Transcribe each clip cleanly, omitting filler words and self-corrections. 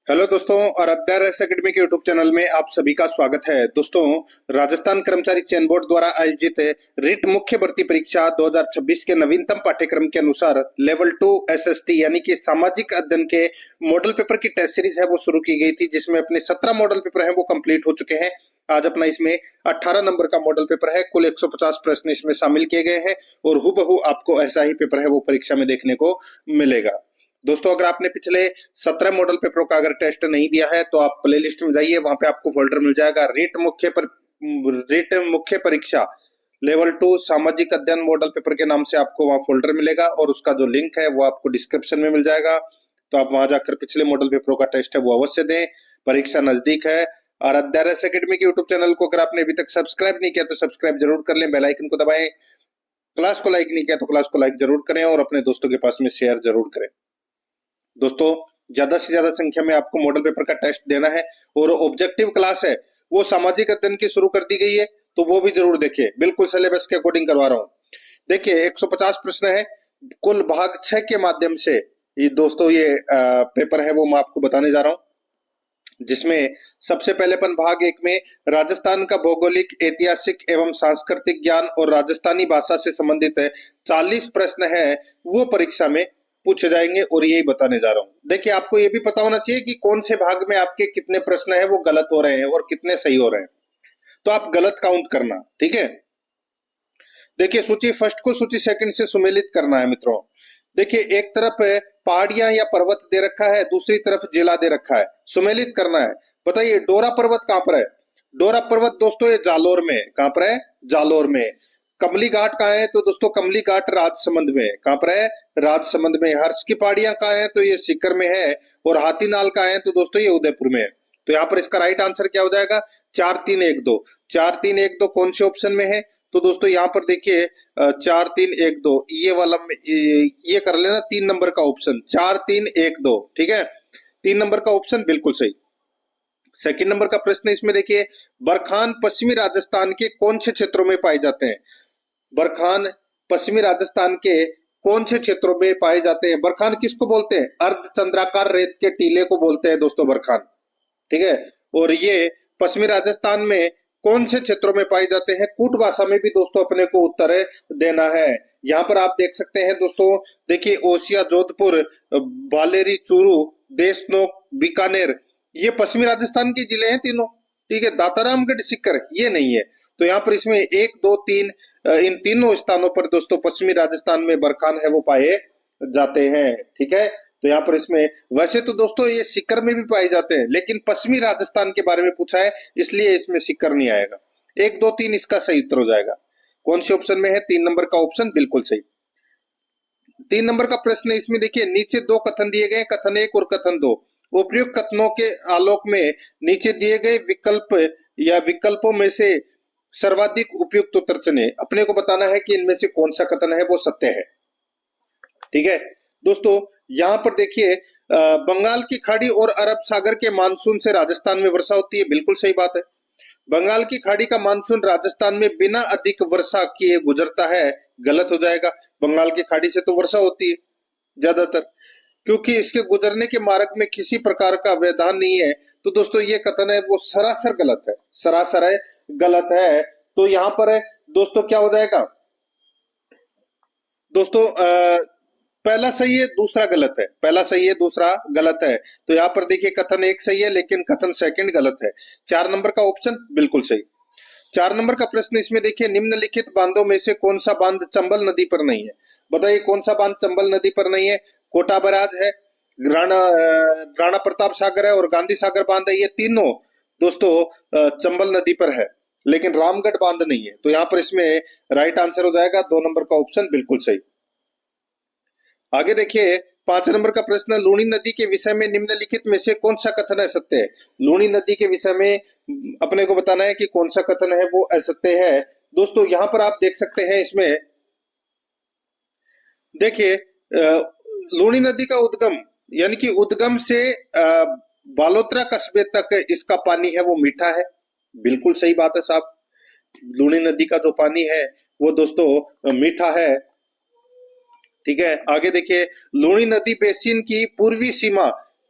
Hello दोस्तों, Aaradhya race academy के YouTube channel में आप सभी का स्वागत है। दोस्तों, राजस्थान कर्मचारी चयन बोर्ड द्वारा आयोजित रिट मुख्य भर्ती परीक्षा 2026 के नवीनतम पाठ्यक्रम के अनुसार लेवल 2 एसएसटी यानी कि सामाजिक अध्ययन के मॉडल पेपर की टेस्ट सीरीज है वो शुरू की गई थी, जिसमें अपने 17 मॉडल पेपर हैं वो कंप्लीट हो चुके हैं। आज अपना इसमें 18 नंबर का मॉडल पेपर है। कुल 150 प्रश्न इसमें शामिल किए गए हैं और हूबहू आपको ऐसा ही पेपर है वो परीक्षा में देखने को मिलेगा। दोस्तों, अगर आपने पिछले 17 मॉडल पेपरों का अगर टेस्ट नहीं दिया है तो आप प्ले लिस्ट में जाइए, वहां पे आपको फोल्डर मिल जाएगा रेट मुख्य परीक्षा लेवल 2 सामाजिक अध्ययन मॉडल पेपर के नाम से आपको वहां फोल्डर मिलेगा और उसका जो लिंक है वो आपको डिस्क्रिप्शन में मिल जाएगा। तो आप वहां जाकर पिछले मॉडल पेपरों का टेस्ट है वो अवश्य दें। परीक्षा नजदीक है। आराध्या रेस एकेडमी के यूट्यूब चैनल को अगर आपने अभी तक सब्सक्राइब नहीं किया तो सब्सक्राइब जरूर कर लें, बेल आइकन को दबाएं। क्लास को लाइक नहीं किया तो क्लास को लाइक जरूर करें और अपने दोस्तों के पास में शेयर जरूर करें। दोस्तों, ज्यादा से ज्यादा संख्या में आपको मॉडल पेपर का टेस्ट देना है और ऑब्जेक्टिव क्लास है वो सामाजिक अध्ययन की शुरू कर दी गई है, तो वो भी जरूर देखिए। बिल्कुल सिलेबस के अकॉर्डिंग करवा रहा हूं। देखिए, 150 प्रश्न है कुल भाग 6 के माध्यम से। ये दोस्तों ये पेपर है वो मैं आपको बताने जा रहा हूं, जिसमें सबसे पहले अपन भाग 1 में राजस्थान का भौगोलिक, ऐतिहासिक एवं सांस्कृतिक ज्ञान और राजस्थानी भाषा से संबंधित 40 प्रश्न है वो परीक्षा में पूछे जाएंगे और यही बताने जा रहा हूं। देखिए, आपको ये भी पता होना चाहिए कि कौन से भाग में आपके कितने प्रश्न है वो गलत हो रहे हैं और कितने सही हो रहे हैं, तो आप गलत काउंट करना, ठीक है। देखिए, सूची फर्स्ट को सूची सेकंड से सुमेलित करना है मित्रों। देखिए, एक तरफ पहाड़ियां या पर्वत दे रखा है, दूसरी तरफ जिला दे रखा है, सुमेलित करना है। बताइए, डोरा पर्वत कहां पर है? डोरा पर्वत दोस्तों ये जालोर में। कहां पर है? जालोर में। कमली घाट कहाँ है? तो दोस्तों कमली घाट राजसमंद में। कहां पर है? राजसमंद में। हर्ष की पहाड़ियां कहाँ है? तो ये सीकर में है। और हाथीनाल कहाँ है? तो दोस्तों ये उदयपुर में है। तो यहाँ पर इसका राइट आंसर क्या हो जाएगा? 4312। 4312 कौन से ऑप्शन में है? तो दोस्तों यहाँ पर देखिए 4312 ये वाला ये कर लेना 3 नंबर का ऑप्शन 4312, ठीक है। 3 नंबर का ऑप्शन बिल्कुल सही। सेकंड नंबर का प्रश्न इसमें देखिए, बरखान पश्चिमी राजस्थान के कौन से क्षेत्रों में पाए जाते हैं? बरखान पश्चिमी राजस्थान के कौन से क्षेत्रों में पाए जाते हैं? बरखान किसको बोलते हैं? अर्धचंद्राकार रेत के टीले को बोलते हैं दोस्तों बरखान, ठीक है। और ये पश्चिमी राजस्थान में कौन से क्षेत्रों में पाए जाते हैं? कूट भाषा में भी दोस्तों अपने को उत्तर देना है। यहाँ पर आप देख सकते हैं दोस्तों, देखिए ओसिया, जोधपुर, बालेरी, चूरू, देशनोक, बीकानेर, ये पश्चिमी राजस्थान के जिले हैं तीनों, ठीक है। दातारामगढ़, सीकर ये नहीं है। तो यहाँ पर इसमें 1 2 3 इन तीनों स्थानों पर दोस्तों पश्चिमी राजस्थान में बरखान है वो पाए जाते हैं, ठीक है। तो यहाँ पर इसमें वैसे तो दोस्तों ये सीकर में भी पाए जाते हैं, लेकिन पश्चिमी राजस्थान के बारे में पूछा है इसलिए इसमें सीकर नहीं आएगा। 1 2 3 इसका सही उत्तर हो जाएगा। कौन से ऑप्शन में है? 3 नंबर का ऑप्शन बिल्कुल सही। 3 नंबर का प्रश्न इसमें देखिए, नीचे 2 कथन दिए गए, कथन 1 और कथन 2। उपयुक्त कथनों के आलोक में नीचे दिए गए विकल्प या विकल्पों में से सर्वाधिक उपयुक्त उत्तर चुने। अपने को बताना है कि इनमें से कौन सा कथन है वो सत्य है, ठीक है। दोस्तों, यहाँ पर देखिए बंगाल की खाड़ी और अरब सागर के मानसून से राजस्थान में वर्षा होती है, बिल्कुल सही बात है। बंगाल की खाड़ी का मानसून राजस्थान में बिना अधिक वर्षा किए गुजरता है, गलत हो जाएगा। बंगाल की खाड़ी से तो वर्षा होती है ज्यादातर, क्योंकि इसके गुजरने के मार्ग में किसी प्रकार का व्यवधान नहीं है। तो दोस्तों ये कथन है वो सरासर गलत है, सरासर है गलत है। तो यहाँ पर है दोस्तों क्या हो जाएगा? दोस्तों पहला सही है, दूसरा गलत है। पहला सही है, दूसरा गलत है। तो यहाँ पर देखिए कथन 1 सही है लेकिन कथन सेकंड गलत है। 4 नंबर का ऑप्शन बिल्कुल सही। 4 नंबर का प्रश्न इसमें देखिए, निम्नलिखित बांधों में से कौन सा बांध चंबल नदी पर नहीं है? बताइए कौन सा बांध चंबल नदी पर नहीं है? कोटा बैराज है, राणा प्रताप सागर है और गांधी सागर बांध है। ये तीनों दोस्तों चंबल नदी पर है, लेकिन रामगढ़ बांध नहीं है। तो यहाँ पर इसमें राइट आंसर हो जाएगा 2 नंबर का ऑप्शन बिल्कुल सही। आगे देखिए 5 नंबर का प्रश्न, लूणी नदी के विषय में निम्नलिखित में से कौन सा कथन असत्य है? लूणी नदी के विषय में अपने को बताना है कि कौन सा कथन है वो असत्य है। दोस्तों यहाँ पर आप देख सकते हैं, इसमें देखिए लूणी नदी का उद्गम यानी कि उद्गम से बालोतरा कस्बे तक इसका पानी है वो मीठा है, बिल्कुल सही बात है साहब। लूणी नदी का जो पानी है वो दोस्तों मीठा है, ठीक है। आगे देखिए, लूणी नदी बेसिन की पूर्वी सीमा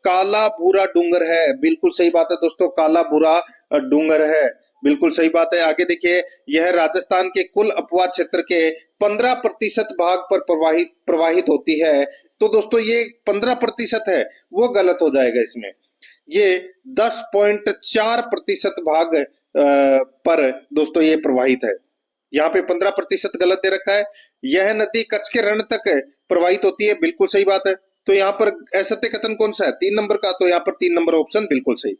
काला भूरा डूंगर है। बिल्कुल सही बात है दोस्तों, काला भूरा डूंगर है, बिल्कुल सही बात है। आगे देखिए, यह राजस्थान के कुल अपवाद क्षेत्र के 15% भाग पर प्रवाहित होती है। तो दोस्तों ये 15% है, वो गलत हो जाएगा इसमें। ये 10.4% भाग पर दोस्तों ये प्रवाहित है। यहाँ पे 15% गलत दे रखा है। यह नदी कच्छ के रण तक प्रवाहित होती है, बिल्कुल सही बात है। तो यहाँ पर असत्य कथन कौन सा है? 3 नंबर का। तो यहाँ पर 3 नंबर ऑप्शन बिल्कुल सही।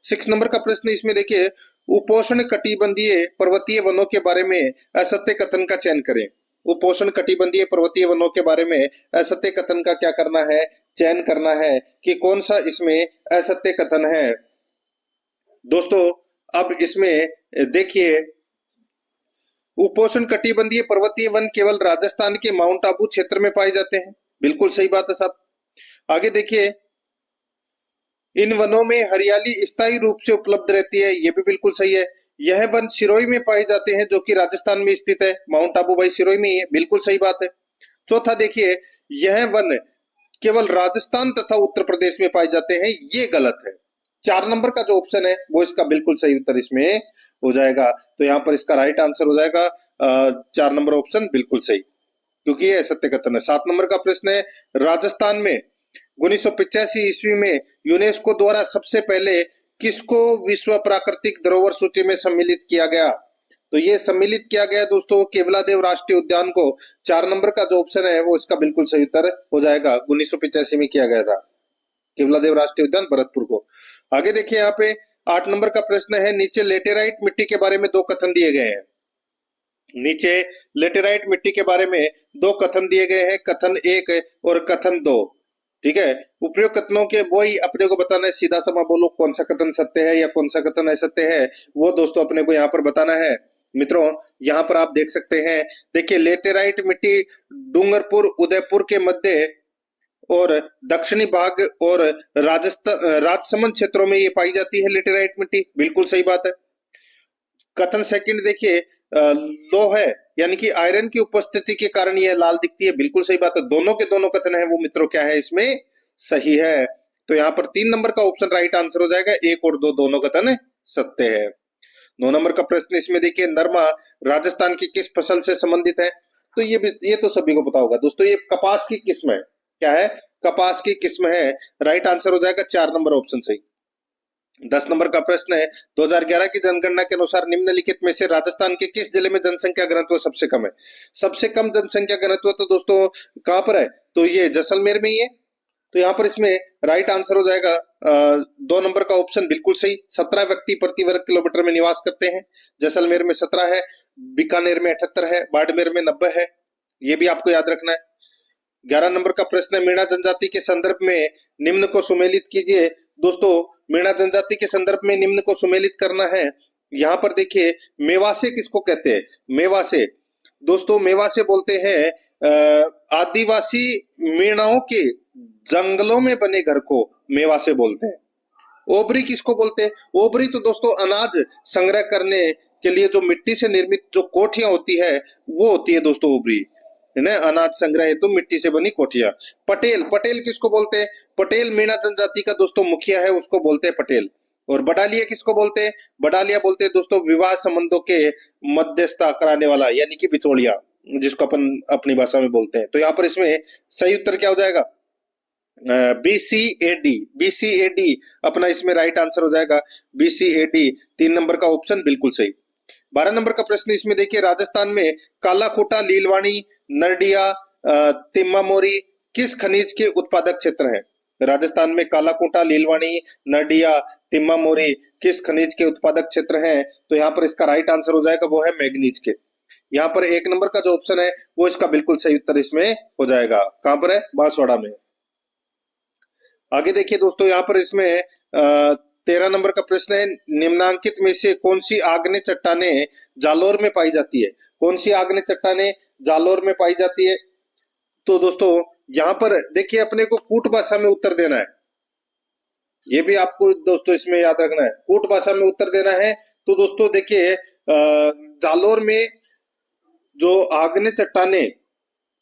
6 नंबर का प्रश्न इसमें देखिए, उपोष्ण कटिबंधीय पर्वतीय वनों के बारे में असत्य कथन का चयन करें। उपोष्ण कटिबंधीय पर्वतीय वनों के बारे में असत्य कथन का क्या करना है? चयन करना है कि कौन सा इसमें असत्य कथन है। दोस्तों अब इसमें देखिए, उपोष्ण कटिबंधीय पर्वतीय वन केवल राजस्थान के माउंट आबू क्षेत्र में पाए जाते हैं, बिल्कुल सही बात है साहब। आगे देखिए, इन वनों में हरियाली स्थायी रूप से उपलब्ध रहती है, यह भी बिल्कुल सही है। यह वन सिरोही में पाए जाते हैं, जो कि राजस्थान में स्थित है। माउंट आबू भाई सिरोही में ही है, बिल्कुल सही बात है। चौथा देखिए, यह वन केवल राजस्थान तथा उत्तर प्रदेश में पाए जाते हैं, ये गलत है। 4 नंबर का जो ऑप्शन है वो इसका बिल्कुल सही उत्तर इसमें हो जाएगा। तो यहाँ पर इसका राइट आंसर हो जाएगा 4 नंबर ऑप्शन बिल्कुल सही, क्योंकि ये सत्य कथन है। 7 नंबर का प्रश्न है, राजस्थान में 1985 ईस्वी में यूनेस्को द्वारा सबसे पहले किसको विश्व प्राकृतिक धरोहर सूची में सम्मिलित किया गया? तो ये सम्मिलित किया गया दोस्तों केवलादेव राष्ट्रीय उद्यान को। 4 नंबर का जो ऑप्शन है वो इसका बिल्कुल सही उत्तर हो जाएगा। 1985 में किया गया था केवलादेव राष्ट्रीय उद्यान भरतपुर को। आगे देखिए, यहाँ पे 8 नंबर का प्रश्न है, नीचे लेटेराइट मिट्टी के बारे में 2 कथन दिए गए हैं। नीचे लेटेराइट मिट्टी के बारे में 2 कथन दिए गए हैं, कथन 1 और कथन 2। ठीक है, उपयुक्त कथनों के वही अपने को बताना है, सीधा समा बोलो कौन सा कथन सत्य है या कौन सा कथन असत्य है, वो दोस्तों अपने को यहाँ पर बताना है। मित्रों यहाँ पर आप देख सकते हैं, देखिए लेटेराइट मिट्टी डूंगरपुर उदयपुर के मध्य और दक्षिणी भाग और राजसमंद क्षेत्रों में ये पाई जाती है लेटेराइट मिट्टी, बिल्कुल सही बात है। कथन सेकंड देखिए, लोह है यानी कि आयरन की उपस्थिति के कारण यह लाल दिखती है, बिल्कुल सही बात है। दोनों के दोनों कथन है वो मित्रों क्या है इसमें सही है। तो यहाँ पर 3 नंबर का ऑप्शन राइट आंसर हो जाएगा। 1 और 2 दोनों कथन सत्य है। 9 नंबर का प्रश्न इसमें देखिए, नरमा राजस्थान की किस फसल से संबंधित है? तो ये तो सभी को पता होगा दोस्तों, ये कपास की किस्म है। क्या है? कपास की किस्म है। राइट आंसर हो जाएगा 4 नंबर ऑप्शन सही। 10 नंबर का प्रश्न है, 2011 की जनगणना के अनुसार निम्नलिखित में से राजस्थान के किस जिले में जनसंख्या घनत्व सबसे कम है? सबसे कम जनसंख्या घनत्व तो दोस्तों कहां पर है? तो ये जैसलमेर में ही है। तो यहाँ पर इसमें राइट आंसर हो जाएगा 2 नंबर का ऑप्शन बिल्कुल सही। 17 व्यक्ति प्रति वर्ग किलोमीटर में निवास करते हैं। जैसलमेर में 17 है, बीकानेर में 78 है, बाड़मेर में 90 है, ये भी आपको याद रखना है। 11 नंबर का प्रश्न है, मीणा जनजाति के संदर्भ में निम्न को सुमेलित कीजिए। दोस्तों मीणा जनजाति के संदर्भ में निम्न को सुमेलित करना है। यहाँ पर देखिए, मेवासे किसको कहते हैं? मेवासे दोस्तों, मेवासे बोलते हैं आदिवासी मीणाओं के जंगलों में बने घर को मेवासे बोलते हैं। ओबरी किसको बोलते हैं? ओबरी तो दोस्तों अनाज संग्रह करने के लिए जो मिट्टी से निर्मित जो कोठियां होती है वो होती है दोस्तों ओबरी, है ना, अनाज संग्रह हेतु मिट्टी से बनी कोठियां। पटेल, पटेल किसको बोलते हैं? पटेल मीणा जनजाति का दोस्तों मुखिया है, उसको बोलते हैं पटेल। और बडालिया किसको बोलते हैं? बडालिया बोलते हैं दोस्तों विवाह संबंधों के मध्यस्थता कराने वाला, यानी कि बिचौलिया, जिसको अपन अपनी भाषा में बोलते हैं। तो यहाँ पर इसमें सही उत्तर क्या हो जाएगा? BCAD, BCAD अपना इसमें राइट आंसर हो जाएगा। BCAD 3 नंबर का ऑप्शन बिल्कुल सही। 12 नंबर का प्रश्न इसमें देखिए, राजस्थान में कालाकोटा, लीलवाणी, नरडिया, तिम्मामोरी किस खनिज के उत्पादक क्षेत्र हैं? राजस्थान में कालाकोटा, लीलवाणी, नरडिया, तिम्मामोरी किस खनिज के उत्पादक क्षेत्र हैं? तो यहाँ पर इसका राइट आंसर हो जाएगा वो है मैग्नीज के। यहाँ पर 1 नंबर का जो ऑप्शन है वो इसका बिल्कुल सही उत्तर इसमें हो जाएगा। कहां पर है? बांसवाड़ा में। आगे देखिए दोस्तों, यहाँ पर इसमें 13 नंबर का प्रश्न है, निम्नांकित में से कौन सी आग्नेय चट्टानें जालोर में पाई जाती है? कौन सी आग्नेय चट्टानें जालोर में पाई जाती है? तो दोस्तों यहाँ पर देखिए, अपने को कूट भाषा में उत्तर देना है। ये भी आपको दोस्तों इसमें याद रखना है, कूट भाषा में उत्तर देना है। तो दोस्तों देखिए, जालोर में जो आग्नेय चट्टानें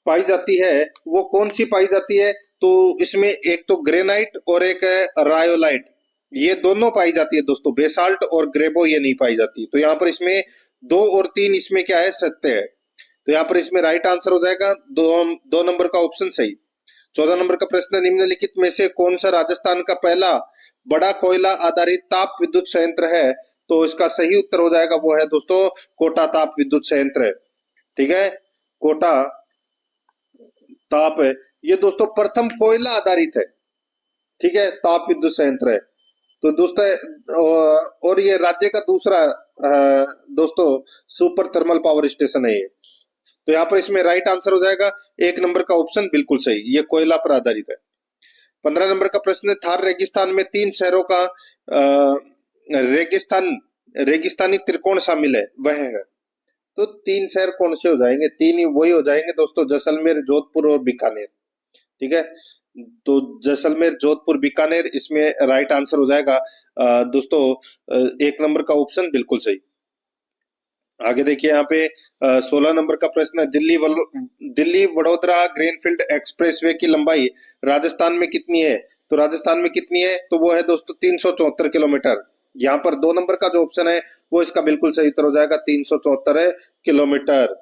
पाई जाती है वो कौन सी पाई जाती है? तो इसमें एक तो ग्रेनाइट और एक है रायोलाइट, ये दोनों पाई जाती है दोस्तों। बेसाल्ट और ग्रेबो ये नहीं पाई जाती। तो यहाँ पर इसमें 2 और 3 इसमें क्या है, सत्य है। तो यहाँ पर इसमें राइट आंसर हो जाएगा 2 नंबर का ऑप्शन सही। 14 नंबर का प्रश्न, निम्नलिखित में से कौन सा राजस्थान का पहला बड़ा कोयला आधारित ताप विद्युत संयंत्र है? तो इसका सही उत्तर हो जाएगा वो है दोस्तों कोटा ताप विद्युत संयंत्र। ठीक है, कोटा ताप है ये दोस्तों प्रथम कोयला आधारित है। ठीक है, ताप विद्युत संयंत्र है। तो दोस्तों और ये राज्य का दूसरा दोस्तों सुपर थर्मल पावर स्टेशन है ये। तो यहाँ पर इसमें राइट आंसर हो जाएगा 1 नंबर का ऑप्शन बिल्कुल सही, ये कोयला पर आधारित है। 15 नंबर का प्रश्न, थार रेगिस्तान में 3 शहरों का रेगिस्तानी त्रिकोण शामिल है, वह है। तो 3 शहर कौन से हो जाएंगे? 3 ही वही हो जाएंगे दोस्तों, जैसलमेर, जोधपुर और बीकानेर। ठीक है, तो जैसलमेर, जोधपुर, बीकानेर, इसमें राइट आंसर हो जाएगा दोस्तों 1 नंबर का ऑप्शन बिल्कुल सही। आगे देखिए यहाँ पे 16 नंबर का प्रश्न है, दिल्ली वडोदरा ग्रीनफील्ड एक्सप्रेसवे की लंबाई राजस्थान में कितनी है? तो राजस्थान में कितनी है? तो वो है दोस्तों 374 किलोमीटर। यहाँ पर 2 नंबर का जो ऑप्शन है वो इसका बिल्कुल सही उत्तर हो जाएगा, 374 किलोमीटर।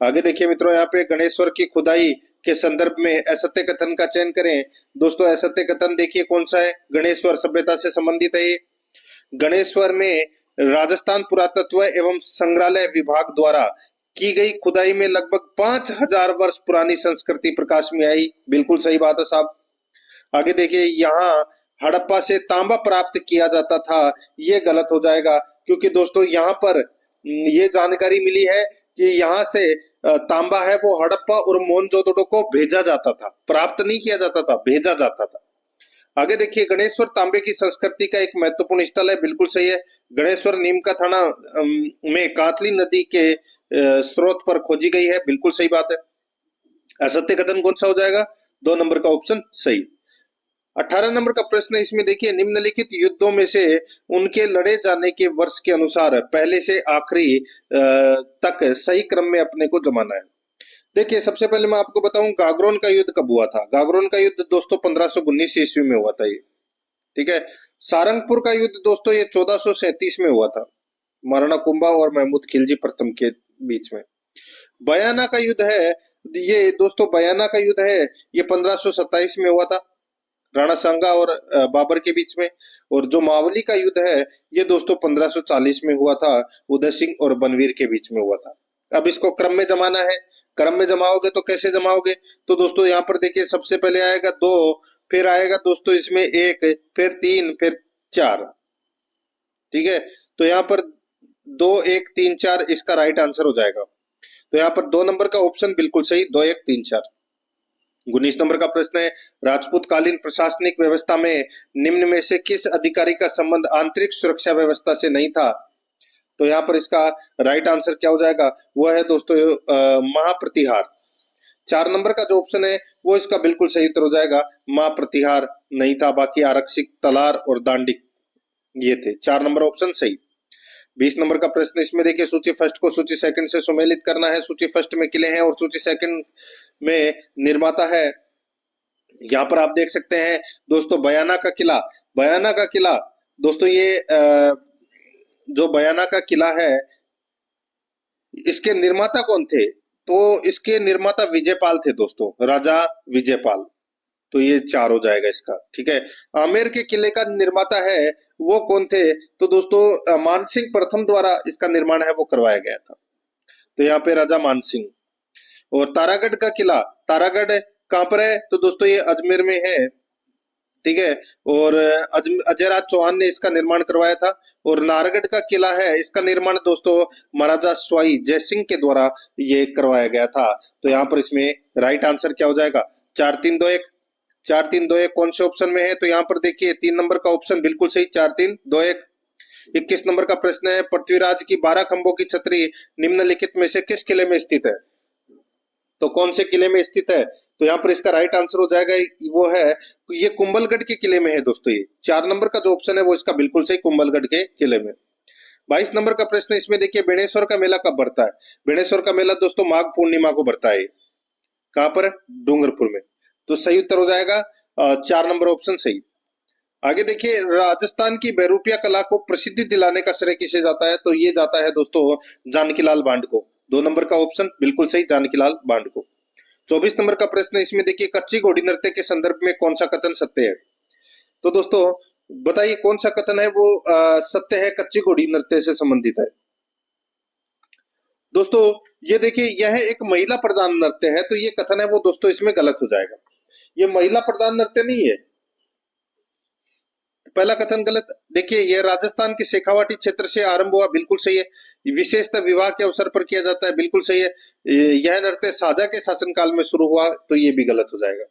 आगे देखिए मित्रों, यहाँ पे गणेश्वर की खुदाई के संदर्भ में असत्य कथन का चयन करें। दोस्तों असत्य कथन देखिए कौन सा है, गणेश्वर सभ्यता से संबंधित है ये। गणेश्वर में राजस्थान पुरातत्व एवं संग्रहालय विभाग द्वारा की गई खुदाई में लगभग 5000 वर्ष पुरानी संस्कृति प्रकाश में आई, बिल्कुल सही बात है साहब। आगे देखिए, यहाँ हड़प्पा से तांबा प्राप्त किया जाता था, ये गलत हो जाएगा, क्योंकि दोस्तों यहाँ पर ये जानकारी मिली है कि यहाँ से तांबा है वो हड़प्पा और मोहनजोदड़ो को भेजा जाता था, प्राप्त नहीं किया जाता था, भेजा जाता था। आगे देखिए, गणेश्वर तांबे की संस्कृति का एक महत्वपूर्ण स्थल है, बिल्कुल सही है। गणेश्वर नीम का थाना में कातली नदी के स्रोत पर खोजी गई है, बिल्कुल सही बात है। असत्य कथन कौन सा हो जाएगा? 2 नंबर का ऑप्शन सही। 18 नंबर का प्रश्न है, इसमें देखिए निम्नलिखित युद्धों में से उनके लड़े जाने के वर्ष के अनुसार पहले से आखिरी तक सही क्रम में अपने को जमाना है। देखिए सबसे पहले मैं आपको बताऊं गागरोन का युद्ध कब हुआ था। गागरोन का युद्ध दोस्तों 1519 ईस्वी में हुआ था ये। ठीक है, सारंगपुर का युद्ध दोस्तों ये 1437 में हुआ था, महाराणा कुंभा और महमूद खिलजी प्रथम के बीच में। बयाना का युद्ध है ये दोस्तों, बयाना का युद्ध है ये 1527 में हुआ था, राणा सांगा और बाबर के बीच में। और जो मावली का युद्ध है ये दोस्तों 1540 में हुआ था, उदय सिंह और बनवीर के बीच में हुआ था। अब इसको क्रम में जमाना है, क्रम में जमाओगे तो कैसे जमाओगे? तो दोस्तों यहाँ पर देखिए सबसे पहले आएगा 2, फिर आएगा दोस्तों इसमें 1, फिर 3, फिर 4। ठीक है, तो यहाँ पर 2, 1, 3, 4 इसका राइट आंसर हो जाएगा। तो यहाँ पर 2 नंबर का ऑप्शन बिल्कुल सही, 2, 1, 3, 4। 19 नंबर का प्रश्न है, राजपूत कालीन प्रशासनिक व्यवस्था में निम्न में से किस अधिकारी का संबंध आंतरिक सुरक्षा व्यवस्था से नहीं था? तो यहाँ पर इसका राइट आंसर क्या हो जाएगा? वो है दोस्तों महाप्रतिहार। 4 नंबर का जो ऑप्शन है वो इसका बिल्कुल सही उत्तर हो जाएगा, महाप्रतिहार नहीं था, बाकी आरक्षित, तलार और दांडिक ये थे। 4 नंबर ऑप्शन सही। 20 नंबर का प्रश्न, इसमें देखिए सूची फर्स्ट को सूची सेकंड से सुमेलित करना है। सूची फर्स्ट में किले हैं और सूची सेकंड में निर्माता है। यहाँ पर आप देख सकते हैं दोस्तों बयाना का किला। बयाना का किला दोस्तों ये जो बयाना का किला है इसके निर्माता कौन थे? तो इसके निर्माता विजयपाल थे दोस्तों, राजा विजयपाल। तो ये 4 हो जाएगा इसका। ठीक है, आमेर के किले का निर्माता है वो कौन थे? तो दोस्तों मानसिंह प्रथम द्वारा इसका निर्माण है वो करवाया गया था। तो यहाँ पे राजा मानसिंह। और तारागढ़ का किला, तारागढ़ कहाँ पर है? तो दोस्तों ये अजमेर में है। ठीक है, और अजयराज चौहान ने इसका निर्माण करवाया था। और नाहरगढ़ का किला है, इसका निर्माण दोस्तों महाराजा स्वाई जयसिंह के द्वारा ये करवाया गया था। तो यहाँ पर इसमें राइट आंसर क्या हो जाएगा? 4, 3, 2, 1। 4, 3, 2, 1 कौन से ऑप्शन में है? तो यहाँ पर देखिए 3 नंबर का ऑप्शन बिल्कुल सही, 4, 3, 2, 1। 21 नंबर का प्रश्न है, पृथ्वीराज की 12 खंभों की छतरी निम्नलिखित में से किस किले में स्थित है? तो कौन से किले में स्थित है? तो यहाँ पर इसका राइट आंसर हो जाएगा वो है ये कुंभलगढ़ के किले में है दोस्तों। ये 4 नंबर का जो ऑप्शन है वो इसका बिल्कुल सही, कुंभलगढ़ के किले में। 22 नंबर का प्रश्न, इसमें देखिए बेणेश्वर का मेला कब बढ़ता है? बेणेश्वर का मेला दोस्तों माघ पूर्णिमा को बढ़ता है। कहां पर? डूंगरपुर में। तो सही उत्तर हो जाएगा 4 नंबर ऑप्शन सही। आगे देखिए, राजस्थान की बहरूपिया कला को प्रसिद्धि दिलाने का श्रेय किसे जाता है? तो ये जाता है दोस्तों जानकीलाल बांड को। 2 नंबर का ऑप्शन बिल्कुल सही, जानकीलाल बांड को। 24 नंबर का प्रश्न इसमें देखिए, कच्ची घोड़ी नृत्य के संदर्भ में कौन सा कथन सत्य है? तो दोस्तों बताइए कौन सा कथन है वो सत्य है, कच्ची घोड़ी नृत्य से संबंधित है। दोस्तों ये देखिए, यह एक महिला प्रधान नृत्य है, तो ये कथन है वो दोस्तों इसमें गलत हो जाएगा। ये महिला प्रधान नृत्य नहीं है, पहला कथन गलत। देखिए, यह राजस्थान के शेखावाटी क्षेत्र से आरंभ हुआ, बिल्कुल सही है। विशेषतः विवाह के अवसर पर किया जाता है, बिल्कुल सही है। यह नृत्य शाहजहा के शासनकाल में शुरू हुआ, तो ये भी गलत हो जाएगा।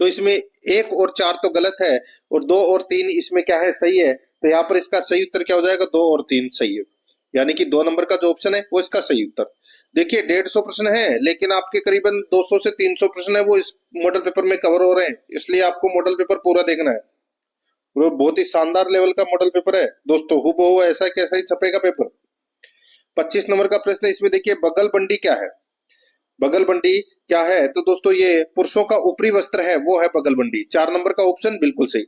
तो इसमें 1 और 4 तो गलत है, और 2 और 3 इसमें क्या है, सही है। तो यहाँ पर इसका सही उत्तर क्या हो जाएगा, 2 और 3 सही है, यानी कि 2 नंबर का जो ऑप्शन है वो इसका सही उत्तर। देखिए 150 प्रश्न है, लेकिन आपके करीबन 200 से 300 प्रश्न है वो इस मॉडल पेपर में कवर हो रहे हैं, इसलिए आपको मॉडल पेपर पूरा देखना है। वो बहुत ही शानदार लेवल का मॉडल पेपर है दोस्तों, हूबहू ऐसा कैसा ही छपेगा पेपर। 25 नंबर का प्रश्न इसमें देखिए, बगलबंडी क्या है? बगलबंडी क्या है? तो दोस्तों ये पुरुषों का ऊपरी वस्त्र है, वो है बगलबंडी। 4 नंबर का ऑप्शन बिल्कुल सही।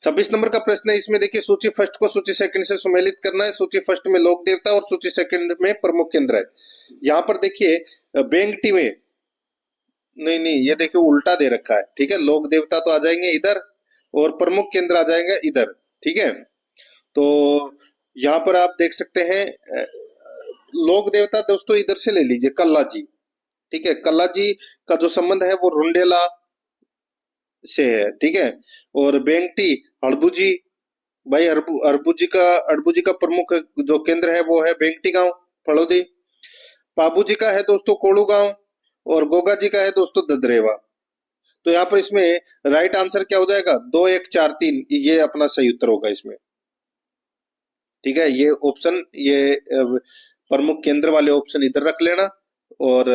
26 नंबर का प्रश्न है इसमें देखिए, सूची फर्स्ट को सूची सेकंड से सुमेलित करना है। सूची फर्स्ट में लोक देवता और सूची सेकंड में प्रमुख केंद्र है। यहाँ पर देखिए बेंगटी में नहीं, ये देखिए उल्टा दे रखा है, ठीक है। लोक देवता तो आ जाएंगे इधर और प्रमुख केंद्र आ जाएगा इधर, ठीक है। तो यहाँ पर आप देख सकते हैं लोक देवता दोस्तों इधर से ले लीजिए, कल्ला जी, ठीक है। कल्ला जी का जो संबंध है वो रुंडेला से है, ठीक है। और बेंगटी हड़बूजी, भाई हड़बूजी का प्रमुख जो केंद्र है वो है बेंगटी गांव फड़ौदी। पाबू जी का है दोस्तों कोड़ू गांव, और गोगा जी का है दोस्तों ददरेवा। तो यहाँ पर इसमें राइट आंसर क्या हो जाएगा, 2 1 4 3, ये अपना सही उत्तर होगा इसमें, ठीक है। ये ऑप्शन, ये प्रमुख केंद्र वाले ऑप्शन इधर रख लेना, और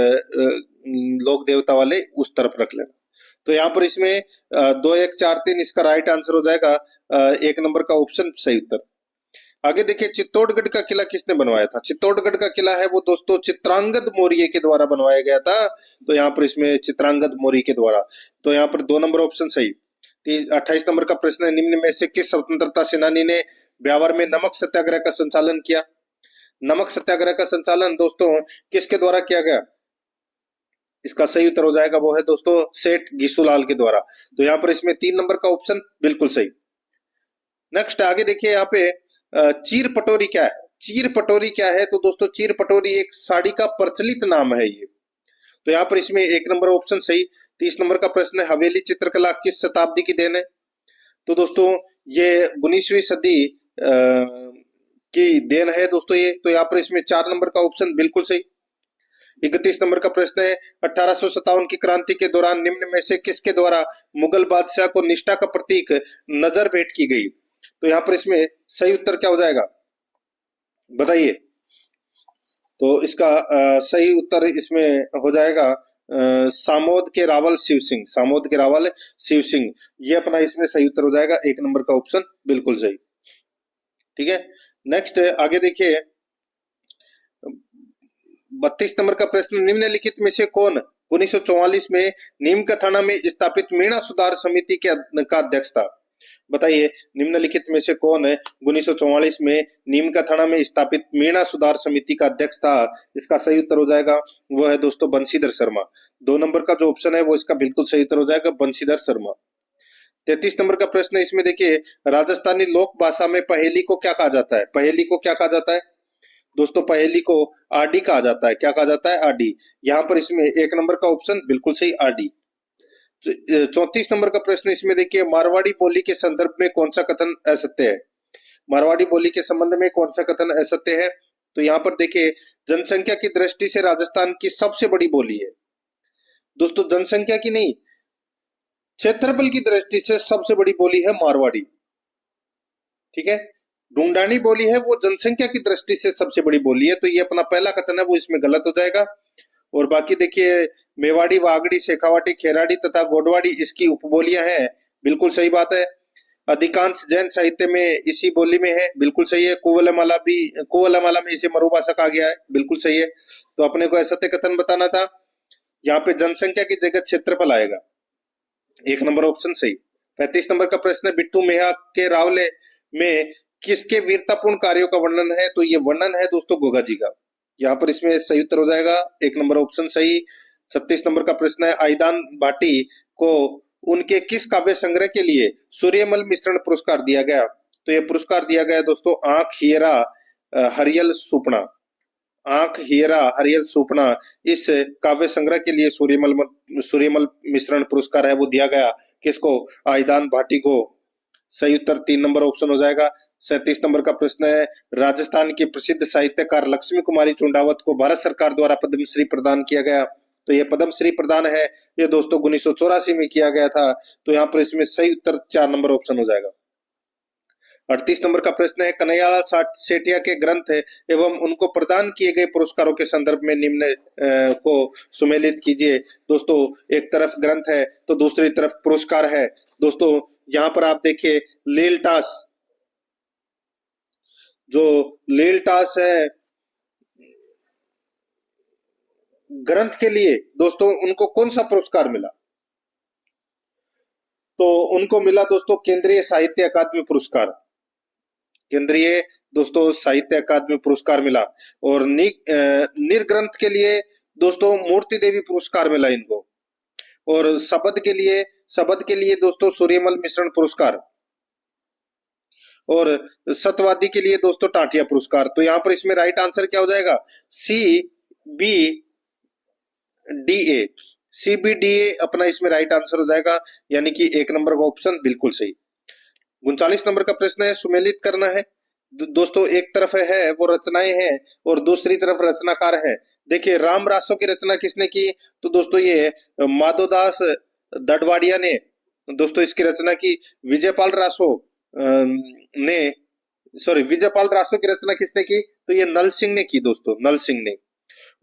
लोक देवता वाले उस तरफ रख लेना। तो यहाँ पर इसमें 2 1 4 3 इसका राइट आंसर हो जाएगा 1 नंबर का ऑप्शन सही उत्तर। आगे देखिए, चित्तौड़गढ़ का किला किसने बनवाया था? चित्तौड़गढ़ का किला है वो दोस्तों चित्रांगद मौर्य के द्वारा बनवाया गया था। तो यहाँ पर इसमें चित्रांगद मौर्य के द्वारा, तो यहाँ पर 2 नंबर ऑप्शन सही। 28 नंबर का प्रश्न है, निम्न में से किस स्वतंत्रता सेनानी ने ब्यावर में नमक सत्याग्रह का संचालन किया? नमक सत्याग्रह का संचालन दोस्तों किसके द्वारा किया गया? इसका सही उत्तर हो जाएगा वो है दोस्तों सेठ घीसूलाल के द्वारा। तो यहाँ पर इसमें 3 नंबर का ऑप्शन बिल्कुल सही। नेक्स्ट आगे देखिए, यहाँ पे चीर पटोरी क्या है? चीर पटोरी क्या है? तो दोस्तों चीर पटोरी एक साड़ी का प्रचलित नाम है ये। तो यहाँ पर इसमें 1 नंबर ऑप्शन सही। 30 नंबर का प्रश्न है, हवेली चित्रकला किस शताब्दी की देन है? तो दोस्तों ये 19वीं सदी की देन है दोस्तों ये। तो यहाँ पर इसमें 4 नंबर का ऑप्शन बिल्कुल सही। 31 नंबर का प्रश्न है, 1857 की क्रांति के दौरान निम्न में से किसके द्वारा मुगल बादशाह को निष्ठा का प्रतीक नजर भेंट की गई? तो यहाँ पर इसमें सही उत्तर क्या हो जाएगा, बताइए। तो इसका सही उत्तर इसमें हो जाएगा सामोद के रावल शिव सिंह, सामोद के रावल शिव सिंह, ये अपना इसमें सही उत्तर हो जाएगा 1 नंबर का ऑप्शन बिल्कुल सही, ठीक है। नेक्स्ट आगे देखिए, 32 नंबर का प्रश्न, निम्नलिखित में से कौन 1944 में नीम का थाना में स्थापित मीणा सुधार समिति का अध्यक्ष था? बताइए, निम्नलिखित में से कौन है 1944 में नीम का थाना में स्थापित मीणा सुधार समिति का अध्यक्ष था? इसका सही उत्तर हो जाएगा वो है दोस्तों बंशीधर शर्मा। 2 नंबर का जो ऑप्शन है वो इसका बिल्कुल सही उत्तर हो जाएगा बंशीधर शर्मा। 33 नंबर का प्रश्न है इसमें देखिए, राजस्थानी लोक भाषा में पहेली को क्या कहा जाता है? पहेली को क्या कहा जाता है दोस्तों? पहेली को आडी कहा जाता है। क्या कहा जाता है? आडी। यहाँ पर इसमें 1 नंबर का ऑप्शन बिल्कुल सही, आडी। 34 नंबर का प्रश्न इसमें देखिए, मारवाड़ी बोली के संदर्भ में कौन सा कथन असत्य है? मारवाड़ी बोली के संबंध में कौन सा कथन असत्य है? तो यहाँ पर देखिए, जनसंख्या की दृष्टि से राजस्थान की सबसे बड़ी बोली है दोस्तों, जनसंख्या की नहीं, क्षेत्रफल की दृष्टि से सबसे बड़ी बोली है मारवाड़ी, ठीक है। ढूंढानी बोली है वो जनसंख्या की दृष्टि से सबसे बड़ी बोली है, तो ये अपना पहला कथन है वो इसमें गलत हो जाएगा। और बाकी देखिए, मेवाड़ी, वागड़ी, शेखावाटी, खेराड़ी तथा गोडवाड़ी इसकी उपबोलियां हैं, बिल्कुल सही बात है। अधिकांश जैन साहित्य में इसी बोली में है, बिल्कुल सही है। कुवलमाला में इसे मरुभाषा कहा गया है, बिल्कुल सही है। तो अपने को असत्य कथन बताना था। यहाँ पे जनसंख्या की जगह क्षेत्रफल आएगा। 1 नंबर ऑप्शन सही। 35 नंबर का प्रश्न है, बिट्टू मेहा के रावले में किसके वीरतापूर्ण कार्यों का वर्णन है? तो ये वर्णन है दोस्तों गोगा जी का। यहाँ पर इसमें सही उत्तर हो जाएगा 1 नंबर ऑप्शन सही। 36 नंबर का प्रश्न है, आइदान भाटी को उनके किस काव्य संग्रह के लिए सूर्यमल मिश्रण पुरस्कार दिया गया? तो ये पुरस्कार दिया गया दोस्तों आंख हियरा हरियल सुपना। आंख हियरा हरियल सुपना इस काव्य संग्रह के लिए सूर्यमल मिश्रण पुरस्कार है वो दिया गया किसको? आइदान भाटी को। सही उत्तर 3 नंबर ऑप्शन हो जाएगा। 37 नंबर का प्रश्न है, राजस्थान की प्रसिद्ध साहित्यकार लक्ष्मी कुमारी चुंडावत को भारत सरकार द्वारा पद्मश्री प्रदान किया गया। तो ये पद्मश्री प्रदान है ये दोस्तों 1984 में किया गया था। तो यहाँ पर इसमें सही उत्तर 4 नंबर ऑप्शन हो जाएगा। 38 नंबर का प्रश्न है, कन्हैयालाल सेठिया के ग्रंथ एवं उनको प्रदान किए गए पुरस्कारों के संदर्भ में निम्न को सुमेलित कीजिए। दोस्तों एक तरफ ग्रंथ है तो दूसरी तरफ पुरस्कार है। दोस्तों यहाँ पर आप देखिए लीलटास, जो लीलटास है ग्रंथ के लिए दोस्तों उनको कौन सा पुरस्कार मिला? तो उनको मिला दोस्तों केंद्रीय साहित्य अकादमी पुरस्कार। केंद्रीय दोस्तों साहित्य अकादमी पुरस्कार मिला। और निर्ग्रंथ के लिए दोस्तों मूर्ति देवी पुरस्कार मिला इनको। और शब्द के लिए दोस्तों सूर्यमल मिश्रण पुरस्कार। और सत्यवादी के लिए दोस्तों टाटिया पुरस्कार। तो यहाँ पर इसमें राइट आंसर क्या हो जाएगा? CBDA अपना इसमें राइट आंसर हो जाएगा, यानी कि 1 नंबर का ऑप्शन बिल्कुल सही। 39 नंबर का प्रश्न है, सुमेलित करना है। दोस्तों एक तरफ है वो रचनाएं हैं और दूसरी तरफ रचनाकार है। देखिए राम रासो की रचना किसने की? तो दोस्तों ये माधोदास दडवाडिया ने दोस्तों इसकी रचना की। विजयपाल रासो की रचना किसने की? तो ये नल सिंह ने की दोस्तों, नल सिंह ने।